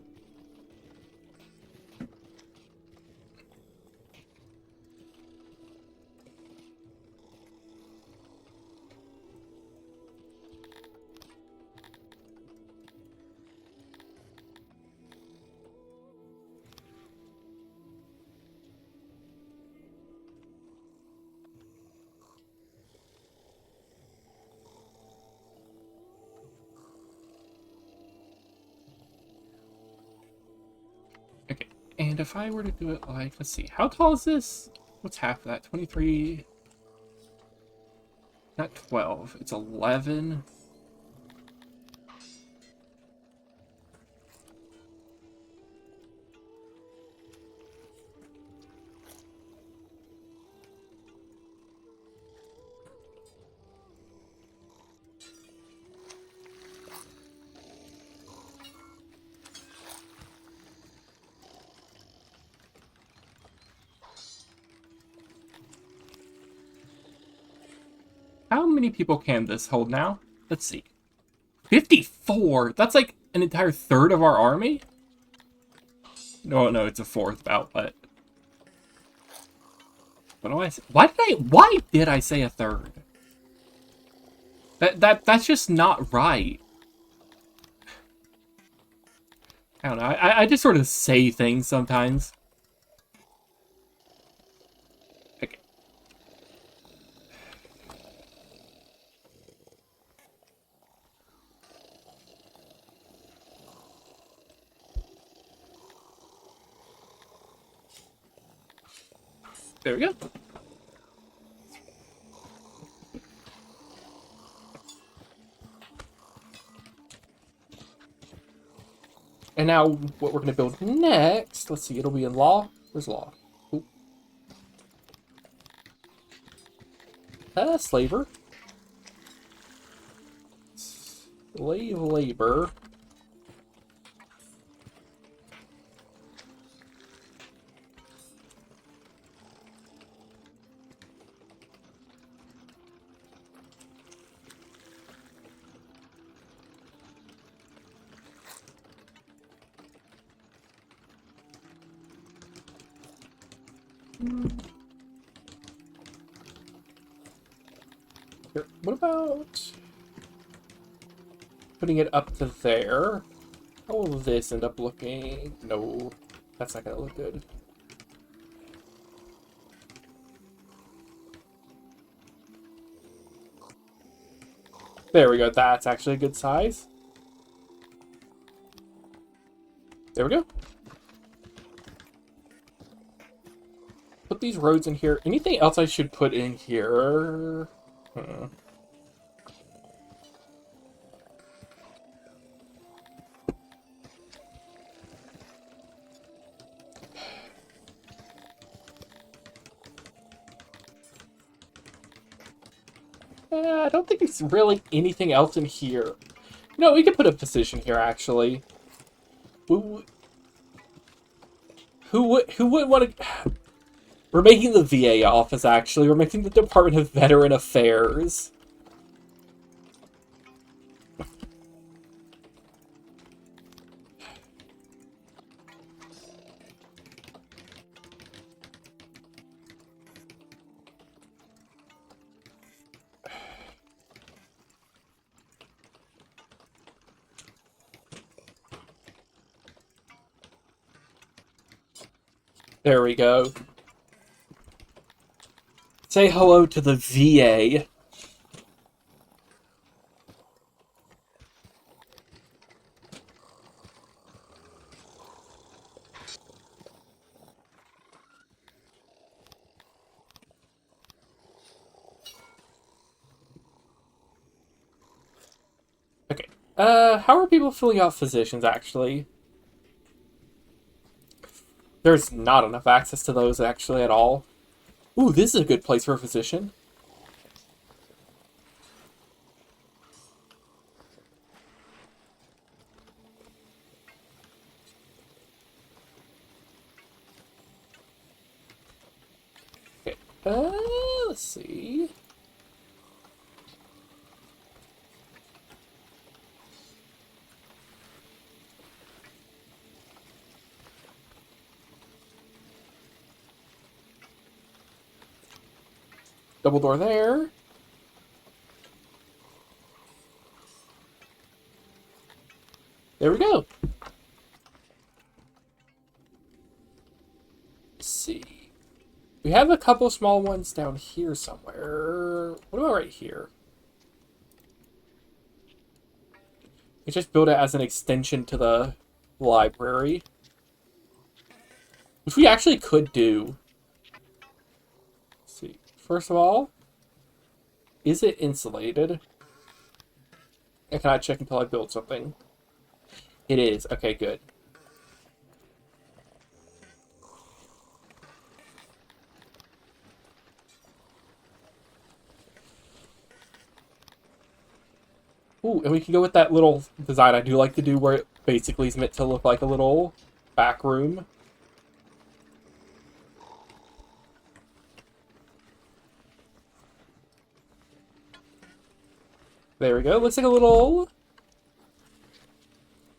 And if I were to do it like, let's see, how tall is this? What's half of that? 23? Not 12, it's 11. How many people can this hold now? Let's see. 54! That's like an entire third of our army? No, it's a fourth about, but... What do I say? Why did I say a third? That's just not right. I don't know, I just sort of say things sometimes. Okay. There we go. And now, what we're going to build next, let's see, it'll be in law. Where's law? Ooh. Slaver. Slave labor. Here, what about putting it up to there? How will this end up looking? No, that's not gonna look good. There we go, that's actually a good size. There we go. Put these roads in here. Anything else I should put in here? I don't think there's really anything else in here. No, we could put a position here, actually. Who would want to... We're making the VA office, actually. We're making the Department of Veteran Affairs. There we go. Say hello to the VA. Okay. How are people filling out physicians, actually? There's not enough access to those, actually, at all. Ooh, this is a good place for a physician. Okay, let's see. Double door there. There we go. Let's see. We have a couple small ones down here somewhere. What about right here? We just build it as an extension to the library. Which we actually could do. Let's see. First of all, is it insulated? And can I check until I build something? It is. Okay, good. Ooh, and we can go with that little design I do like to do where it basically is meant to look like a little back room. There we go. Looks like a little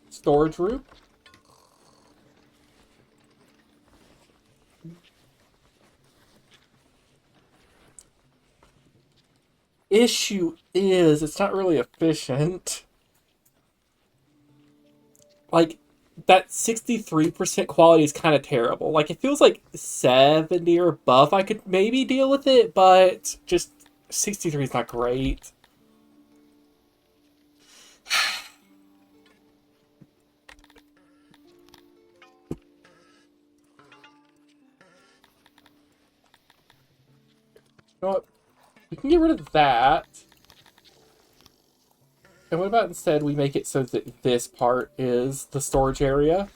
storage room. Issue is, it's not really efficient. Like, that 63% quality is kind of terrible. Like, it feels like 70 or above I could maybe deal with it, but just 63 is not great. You know what? We can get rid of that. And what about instead we make it so that this part is the storage area?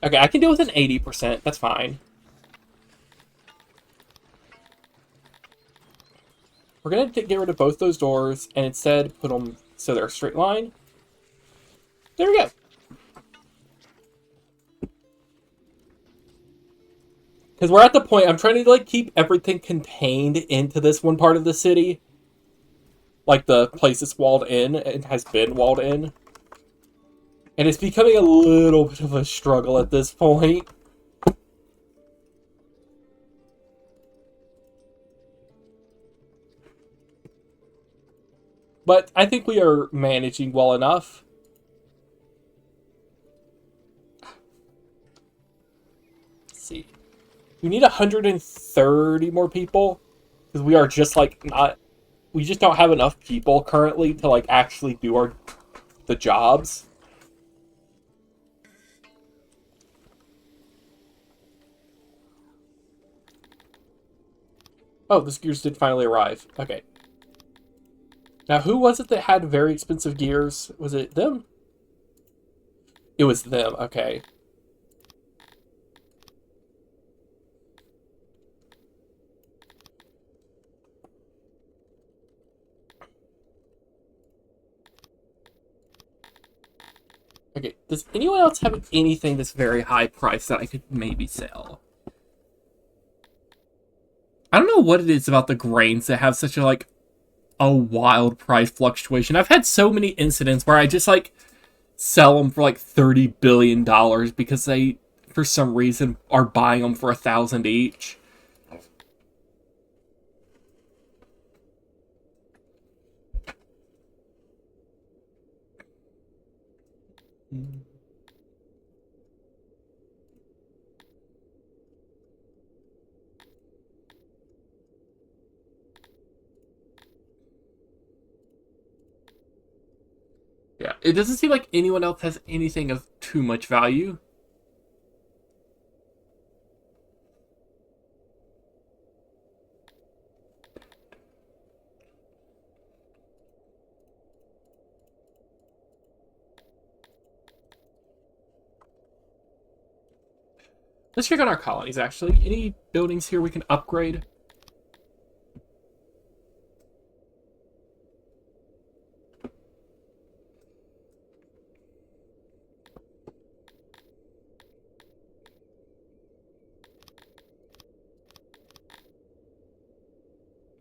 Okay, I can deal with an 80%. That's fine. We're going to get rid of both those doors and instead put them so they're a straight line. There we go. Because we're at the point, I'm trying to like keep everything contained into this one part of the city. Like the place is walled in and has been walled in. And it's becoming a little bit of a struggle at this point. But I think we are managing well enough. Let's see. We need 130 more people. Because we are just like not... We just don't have enough people currently to like actually do the jobs. Oh, the gears did finally arrive. Okay. Now, who was it that had very expensive gears? Was it them? It was them, okay. Okay, does anyone else have anything that's very high priced that I could maybe sell? I don't know what it is about the grains that have such a wild price fluctuation. I've had so many incidents where I just like sell them for like $30 billion because they, for some reason, are buying them for 1,000 each. Yeah, it doesn't seem like anyone else has anything of too much value. Let's check out our colonies, actually. Any buildings here we can upgrade?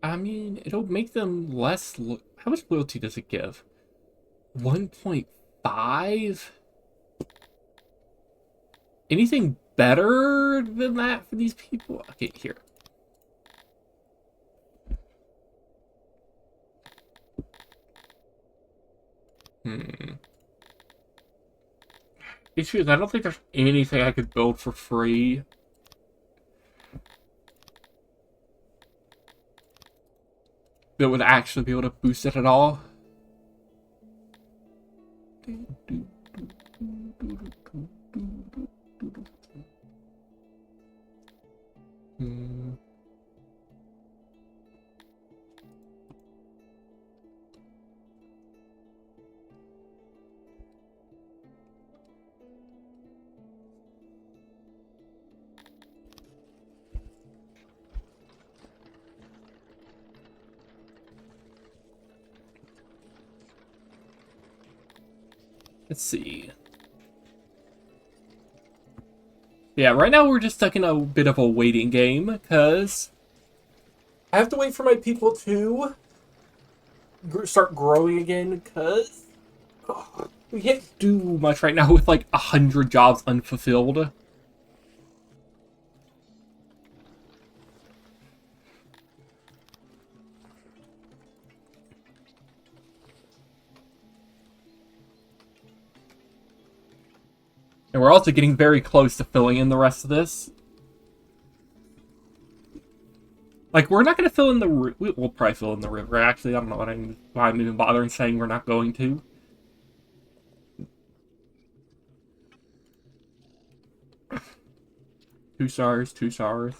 I mean, it'll make them less... How much loyalty does it give? 1.5? Anything better than that for these people? Okay, here. Hmm. Issue is, I don't think there's anything I could build for free that would actually be able to boost it at all. Hmm. Let's see. Yeah, right now we're just stuck in a bit of a waiting game, because I have to wait for my people to start growing again, because we can't do much right now with like 100 jobs unfulfilled. And we're also getting very close to filling in the rest of this. Like, we're not going to fill in the... We'll probably fill in the river, actually. I don't know why I'm even bothering saying we're not going to. Two stars, two stars.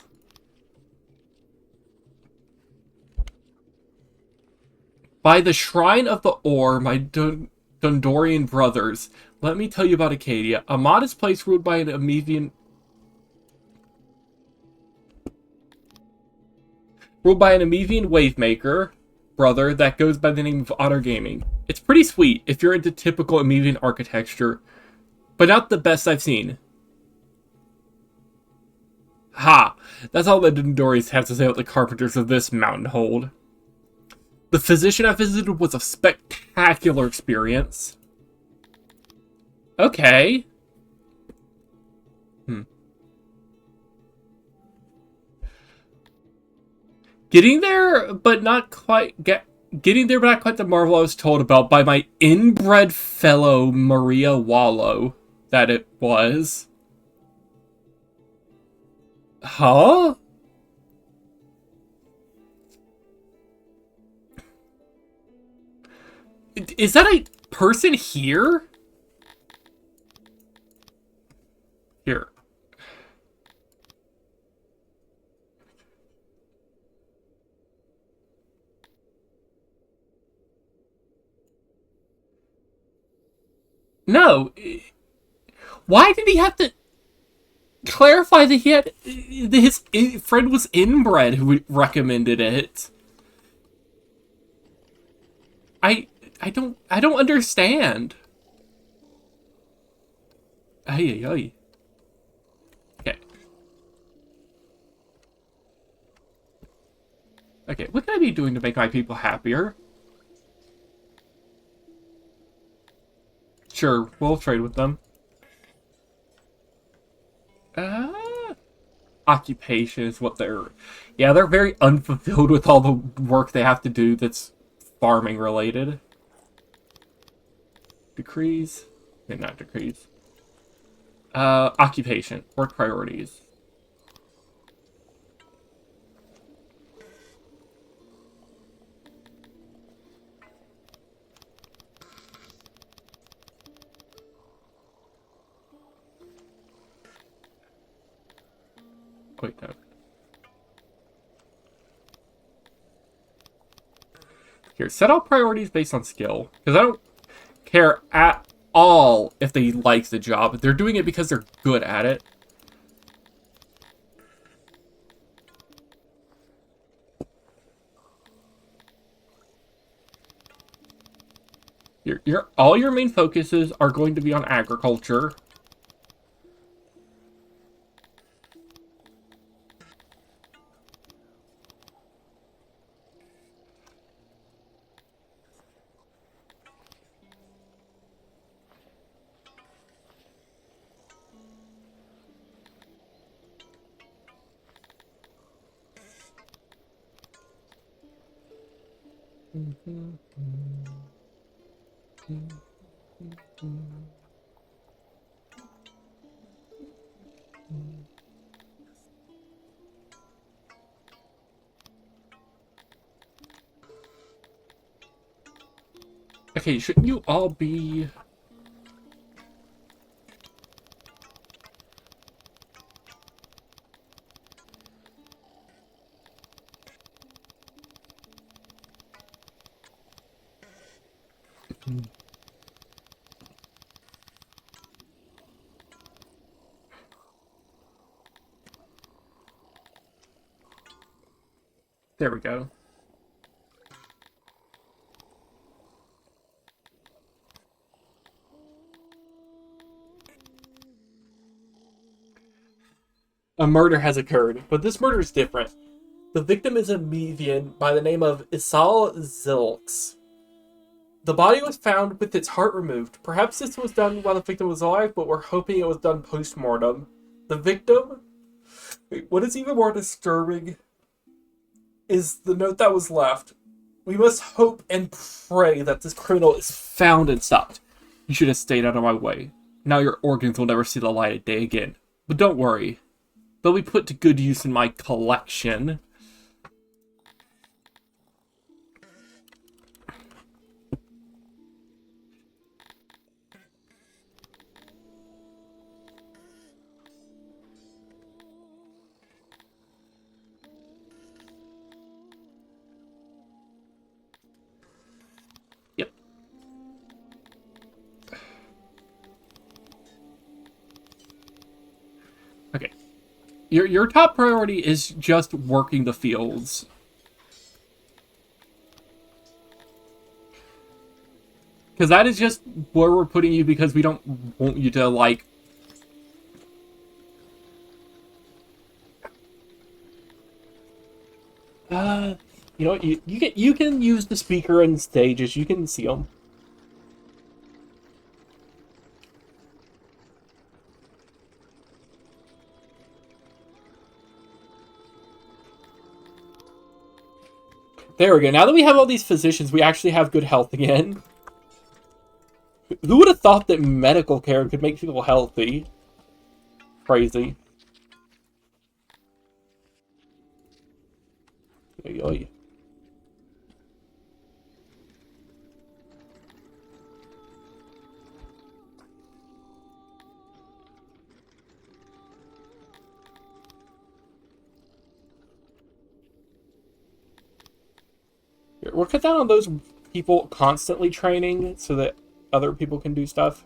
By the shrine of the ore, my Dundorian brothers, let me tell you about Acadia. A modest place ruled by an Amevian wavemaker brother that goes by the name of Otter Gaming. It's pretty sweet if you're into typical Amevian architecture, but not the best I've seen. Ha! That's all the Dundoris have to say about the carpenters of this mountain hold. The physician I visited was a spectacular experience. Okay. Hmm. Getting there, but not quite getting there, but not quite the marvel I was told about by my inbred fellow Maria Wallow. That it was. Huh? Is that a person here? Here. No. Why did he have to clarify that he had his friend was inbred who recommended it? I I don't understand. Ay, ay, ay. Okay. Okay, what can I be doing to make my people happier? Sure, we'll trade with them. Uh, Occupation is what they're... Yeah, they're very unfulfilled with all the work they have to do that's farming related. Decrees? Okay, not decrees. Occupation. Work priorities. Wait, no. Here, set all priorities based on skill. Because I don't care at all if they like the job. They're doing it because they're good at it. All your main focuses are going to be on agriculture. Okay, shouldn't you all be... There we go. A murder has occurred, but this murder is different. The victim is a Median by the name of Isal Zilks. The body was found with its heart removed. Perhaps this was done while the victim was alive, but we're hoping it was done post-mortem. The victim... Wait, what is even more disturbing is the note that was left. We must hope and pray that this criminal is found and stopped. You should have stayed out of my way. Now your organs will never see the light of day again. But don't worry. They'll be put to good use in my collection. Yep. Okay. Your top priority is just working the fields. Because that is just where we're putting you because we don't want you to, like... You know what? You can use the speaker and stages. You can see them. There we go. Now that we have all these physicians, we actually have good health again. Who would have thought that medical care could make people healthy? Crazy. Oy, oy. We'll cut down on those people constantly training so that other people can do stuff.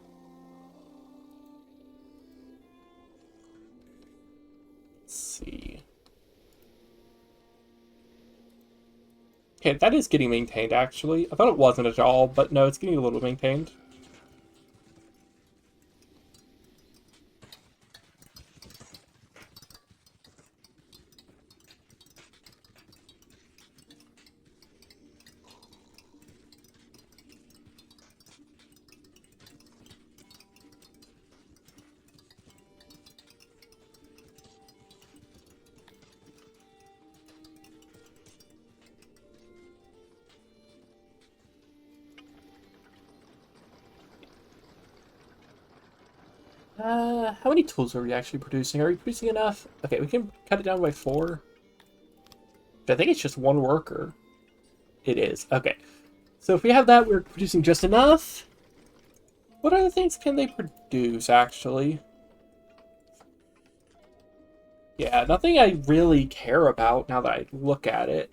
Let's see. Okay, that is getting maintained, actually. I thought it wasn't at all, but no, it's getting a little maintained. How many tools are we actually producing? Are we producing enough? Okay, we can cut it down by 4. I think it's just 1 worker. It is. Okay. So if we have that, we're producing just enough. What other things can they produce, actually? Yeah, nothing I really care about now that I look at it.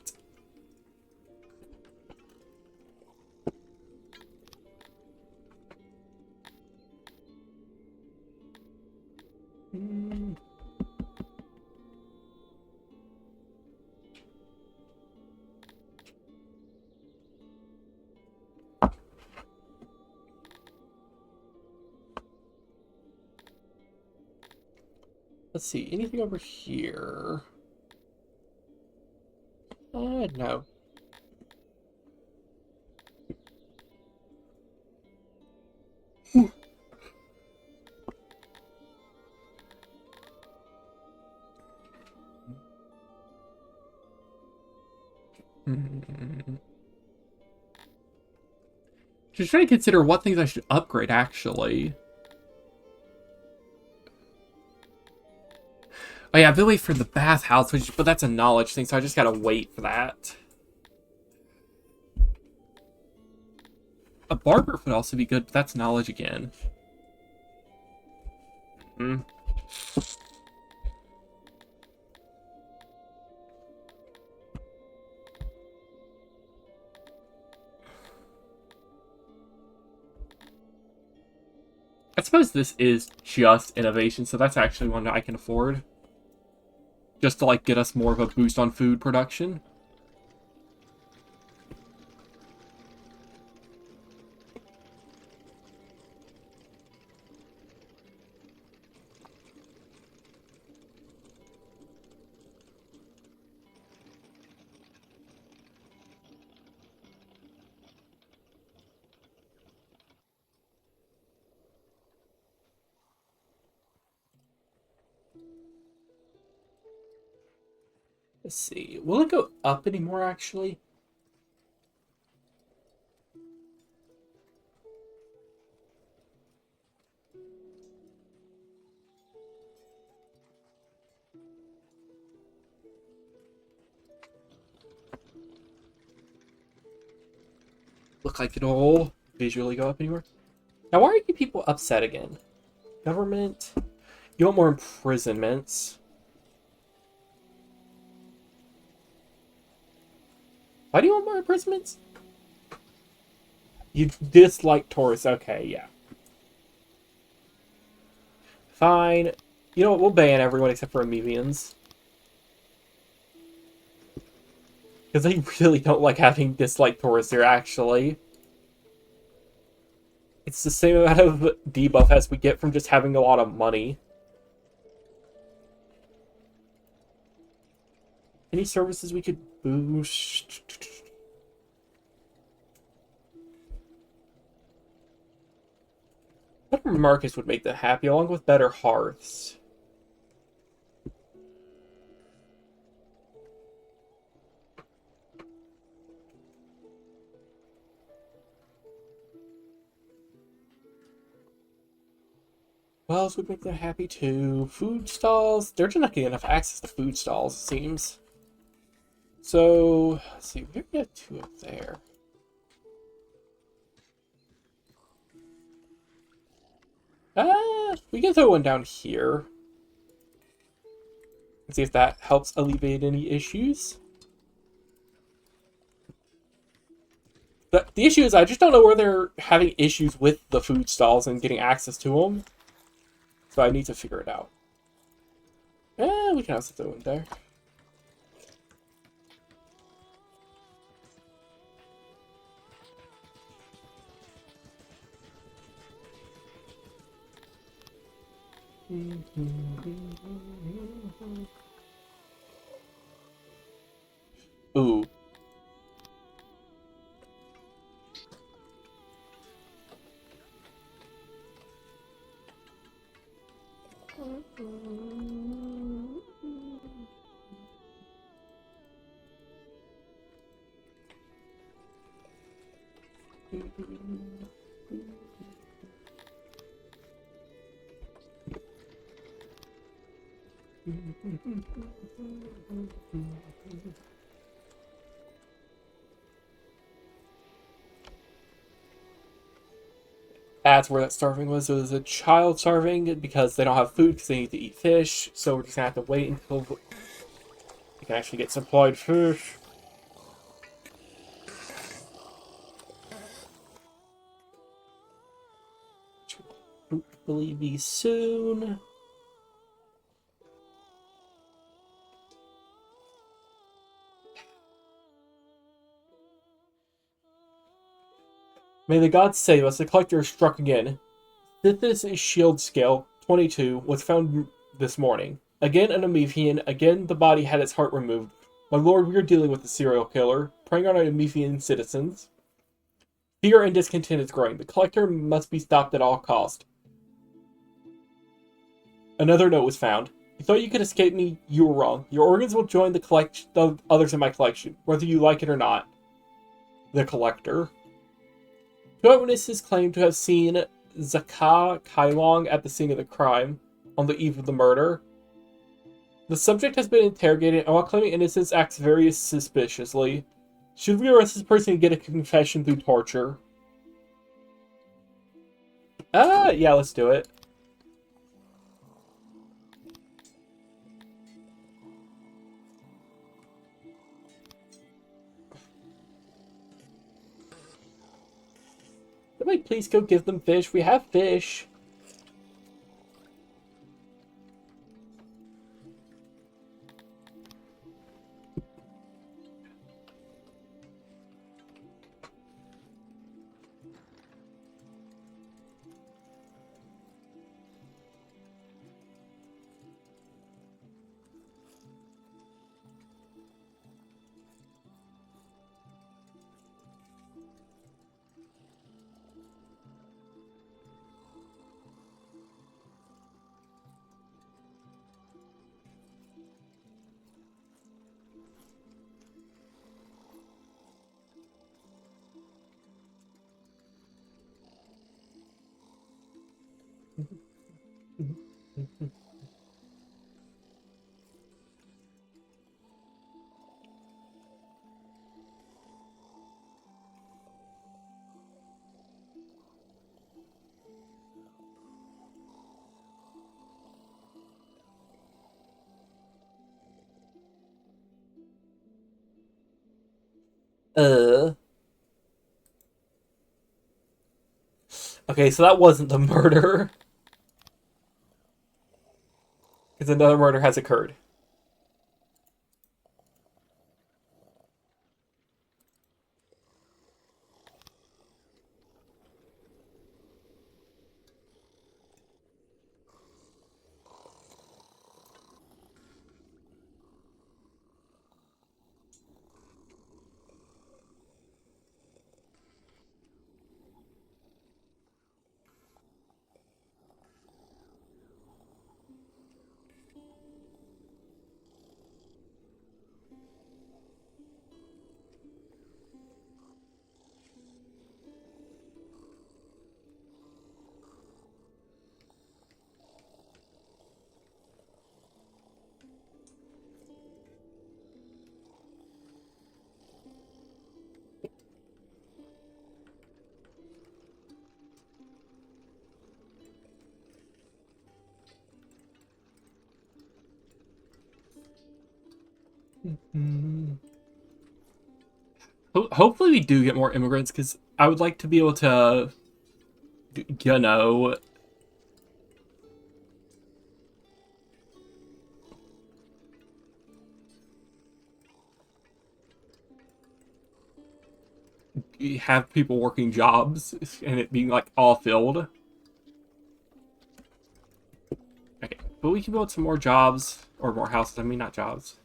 Hmm. Let's see, anything over here? No. Hmm. Just trying to consider what things I should upgrade, actually. Oh yeah, I've been waiting for the bathhouse, but that's a knowledge thing, so I just gotta wait for that. A barber would also be good, but that's knowledge again. Hmm. I suppose this is just innovation, so that's actually one that I can afford. Just to, like, get us more of a boost on food production. Let's see. Will it go up anymore, actually? Look like it'll visually go up anymore. Now, why are you people upset again? Government? You want more imprisonments? Why do you want more imprisonments? You dislike tourists. Okay, yeah. Fine. You know what? We'll ban everyone except for Amoebians. Because they really don't like having dislike tourists here, actually. It's the same amount of debuff as we get from just having a lot of money. Any services we could boost? Better markets would make them happy, along with better hearths. What else would make them happy too? Food stalls? They're just not getting enough access to food stalls, it seems. So, let's see, we have two up there. We can throw one down here. And see if that helps alleviate any issues. The issue is I just don't know where they're having issues with the food stalls and getting access to them. So I need to figure it out. We can also throw it there. Ooh. That's where that starving was. It was a child starving because they don't have food because they need to eat fish. So we're just gonna have to wait until we can actually get supplied fish. Hopefully be soon. May the gods save us. The collector is struck again. This is shield scale 22 was found this morning. Again an Amoebian. Again the body had its heart removed. My lord, we are dealing with a serial killer, preying on our Amoebian citizens. Fear and discontent is growing. The collector must be stopped at all cost. Another note was found. You thought you could escape me? You were wrong. Your organs will join the others in my collection, whether you like it or not. The collector. Two eyewitnesses claim to have seen Zaka Kailong at the scene of the crime on the eve of the murder. The subject has been interrogated and while claiming innocence acts very suspiciously. Should we arrest this person and get a confession through torture? Yeah, let's do it. Somebody please go give them fish. We have fish. Okay, so that wasn't the murder. Because another murder has occurred. Hopefully we do get more immigrants, because I would like to be able to, you know, have people working jobs and it being like all filled. Okay, but we can build some more jobs or more houses. I mean, not jobs.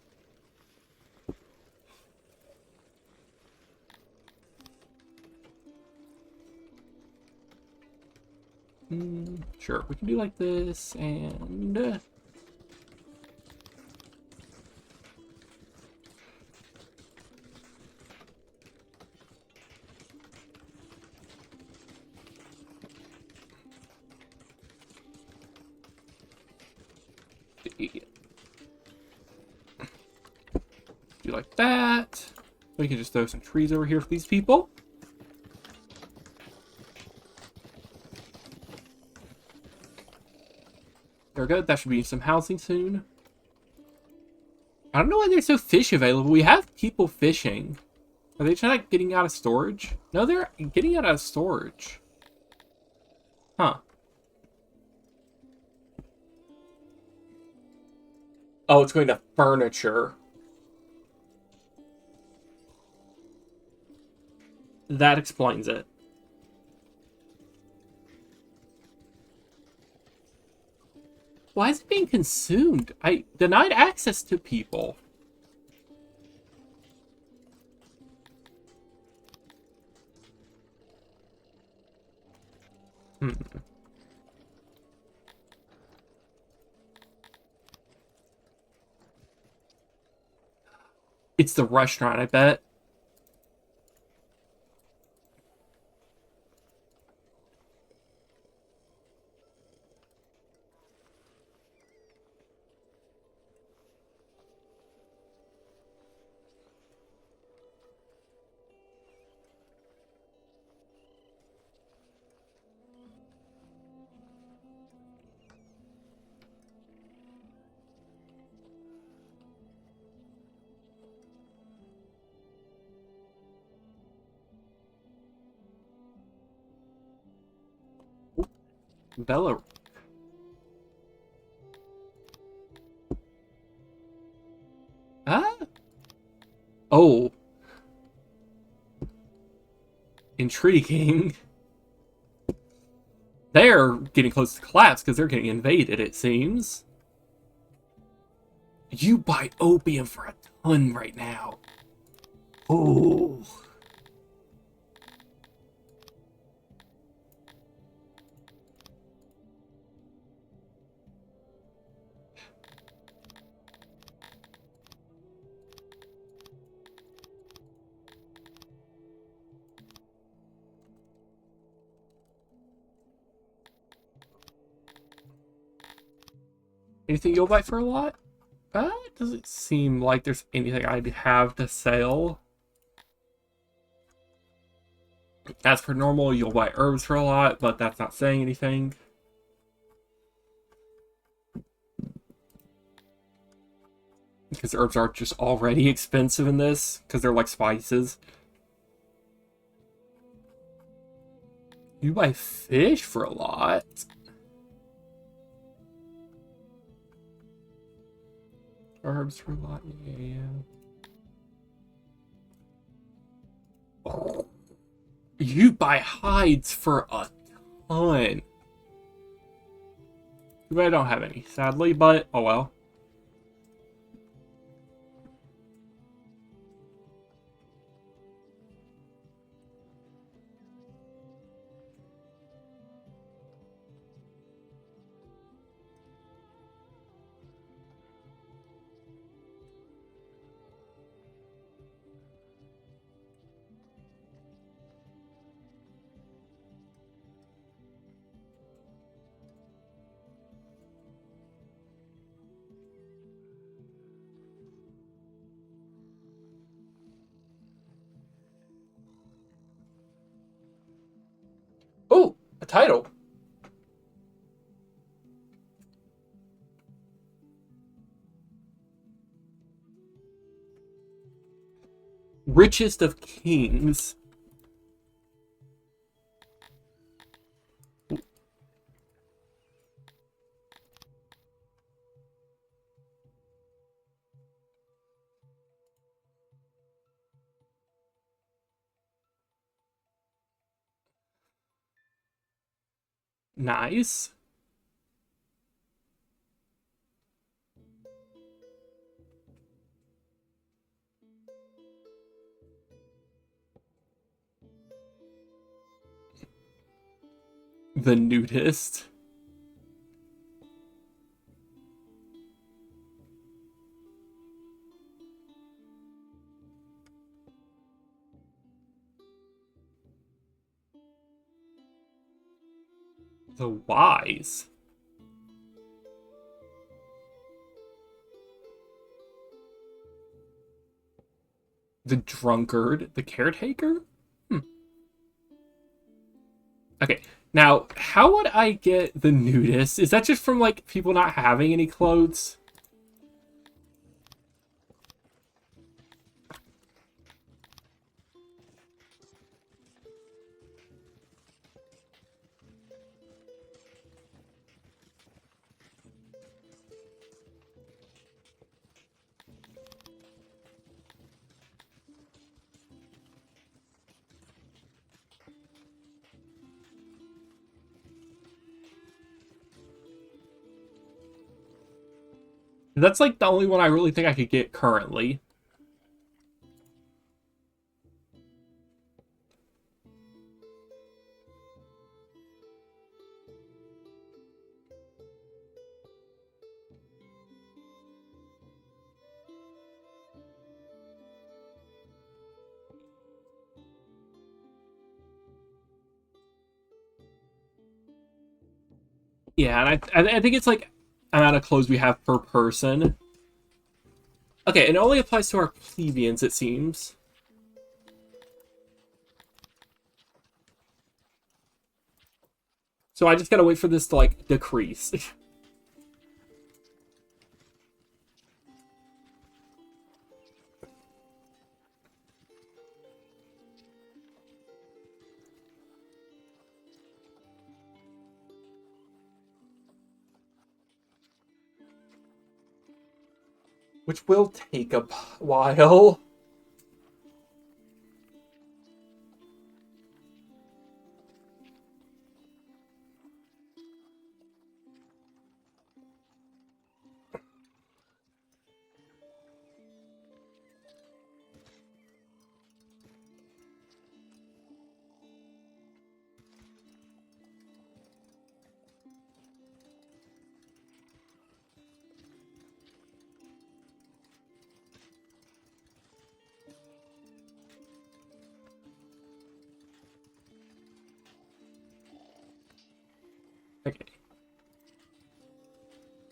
Sure, we can do like this and. Do like that. We can just throw some trees over here for these people. There we go. That should be some housing soon. I don't know why there's no fish available. We have people fishing. Are they just not getting out of storage? No, they're getting out of storage. Huh. Oh, it's going to furniture. That explains it. Why is it being consumed? I denied access to people. Hmm. It's the restaurant, I bet. Bella. Ah? Oh. Intriguing. They're getting close to collapse because they're getting invaded, it seems. You buy opium for a ton right now. Oh. Anything you'll buy for a lot? It doesn't seem like there's anything I'd have to sell. As per normal, you'll buy herbs for a lot, but that's not saying anything. Because herbs are just already expensive in this, because they're like spices. You buy fish for a lot. Herbs for a lot, yeah. Oh. You buy hides for a ton. I don't have any, sadly, but oh well. Oh, a title. Richest of Kings. Nice. The nudist. The wise. The drunkard. The caretaker? Hmm. Okay. Now, how would I get the nudist? Is that just from, like, people not having any clothes? That's, like, the only one I really think I could get currently. Yeah, and I think it's, like, amount of clothes we have per person. Okay, it only applies to our plebeians, it seems. So I just gotta wait for this to, like, decrease. which will take a while. Okay.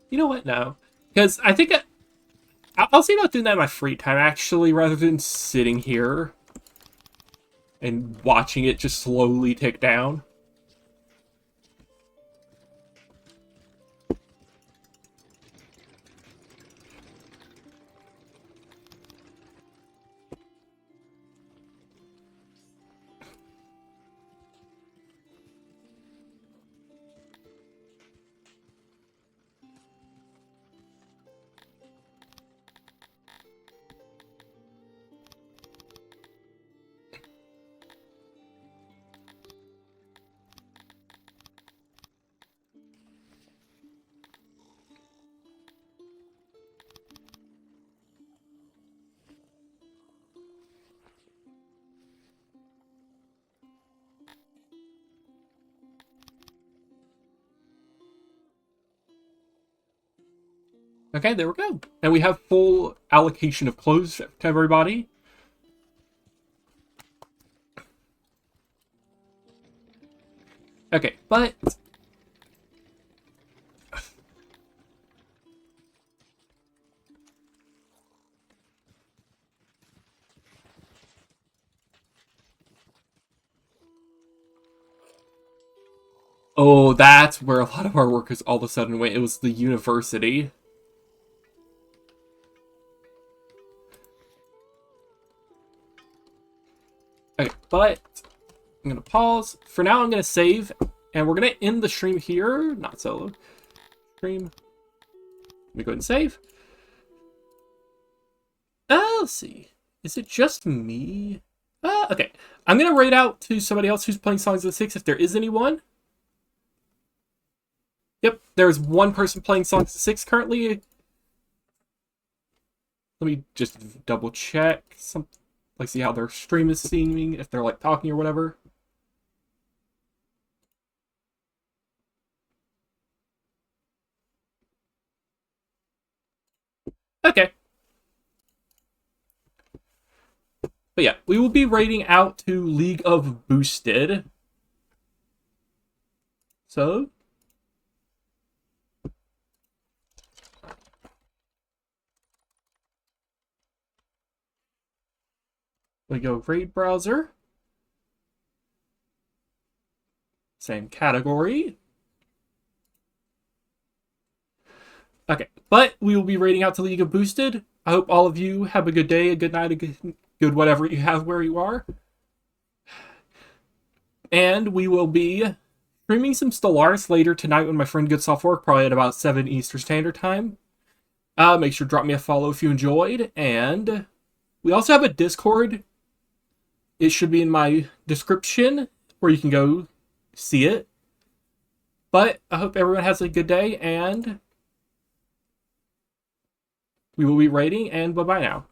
You know what? No. Because I think I'll see about doing that in my free time, actually, rather than sitting here and watching it just slowly tick down. Okay, there we go. And we have full allocation of clothes to everybody. Okay, but... Oh, that's where a lot of our workers all of a sudden went. It was the university. Okay, but I'm going to pause. For now, I'm going to save, and we're going to end the stream here. Not solo. Stream. Let me go ahead and save. Let's see. Is it just me? Okay. I'm going to raid out to somebody else who's playing Songs of the Six, if there is anyone. Yep, there's one person playing Songs of the Six currently. Let me just double check something. Like, see how their stream is seeming, if they're, like, talking or whatever. Okay. But yeah, we will be raiding out to League of Boosted. So... we go raid browser. Same category. Okay, but we will be raiding out to League of Boosted. I hope all of you have a good day, a good night, a good whatever you have where you are. And we will be streaming some Stellaris later tonight when my friend gets off work, probably at about 7 Eastern Standard Time. Make sure to drop me a follow if you enjoyed. And we also have a Discord. It should be in my description where you can go see it. But I hope everyone has a good day, and we will be raiding, and bye-bye now.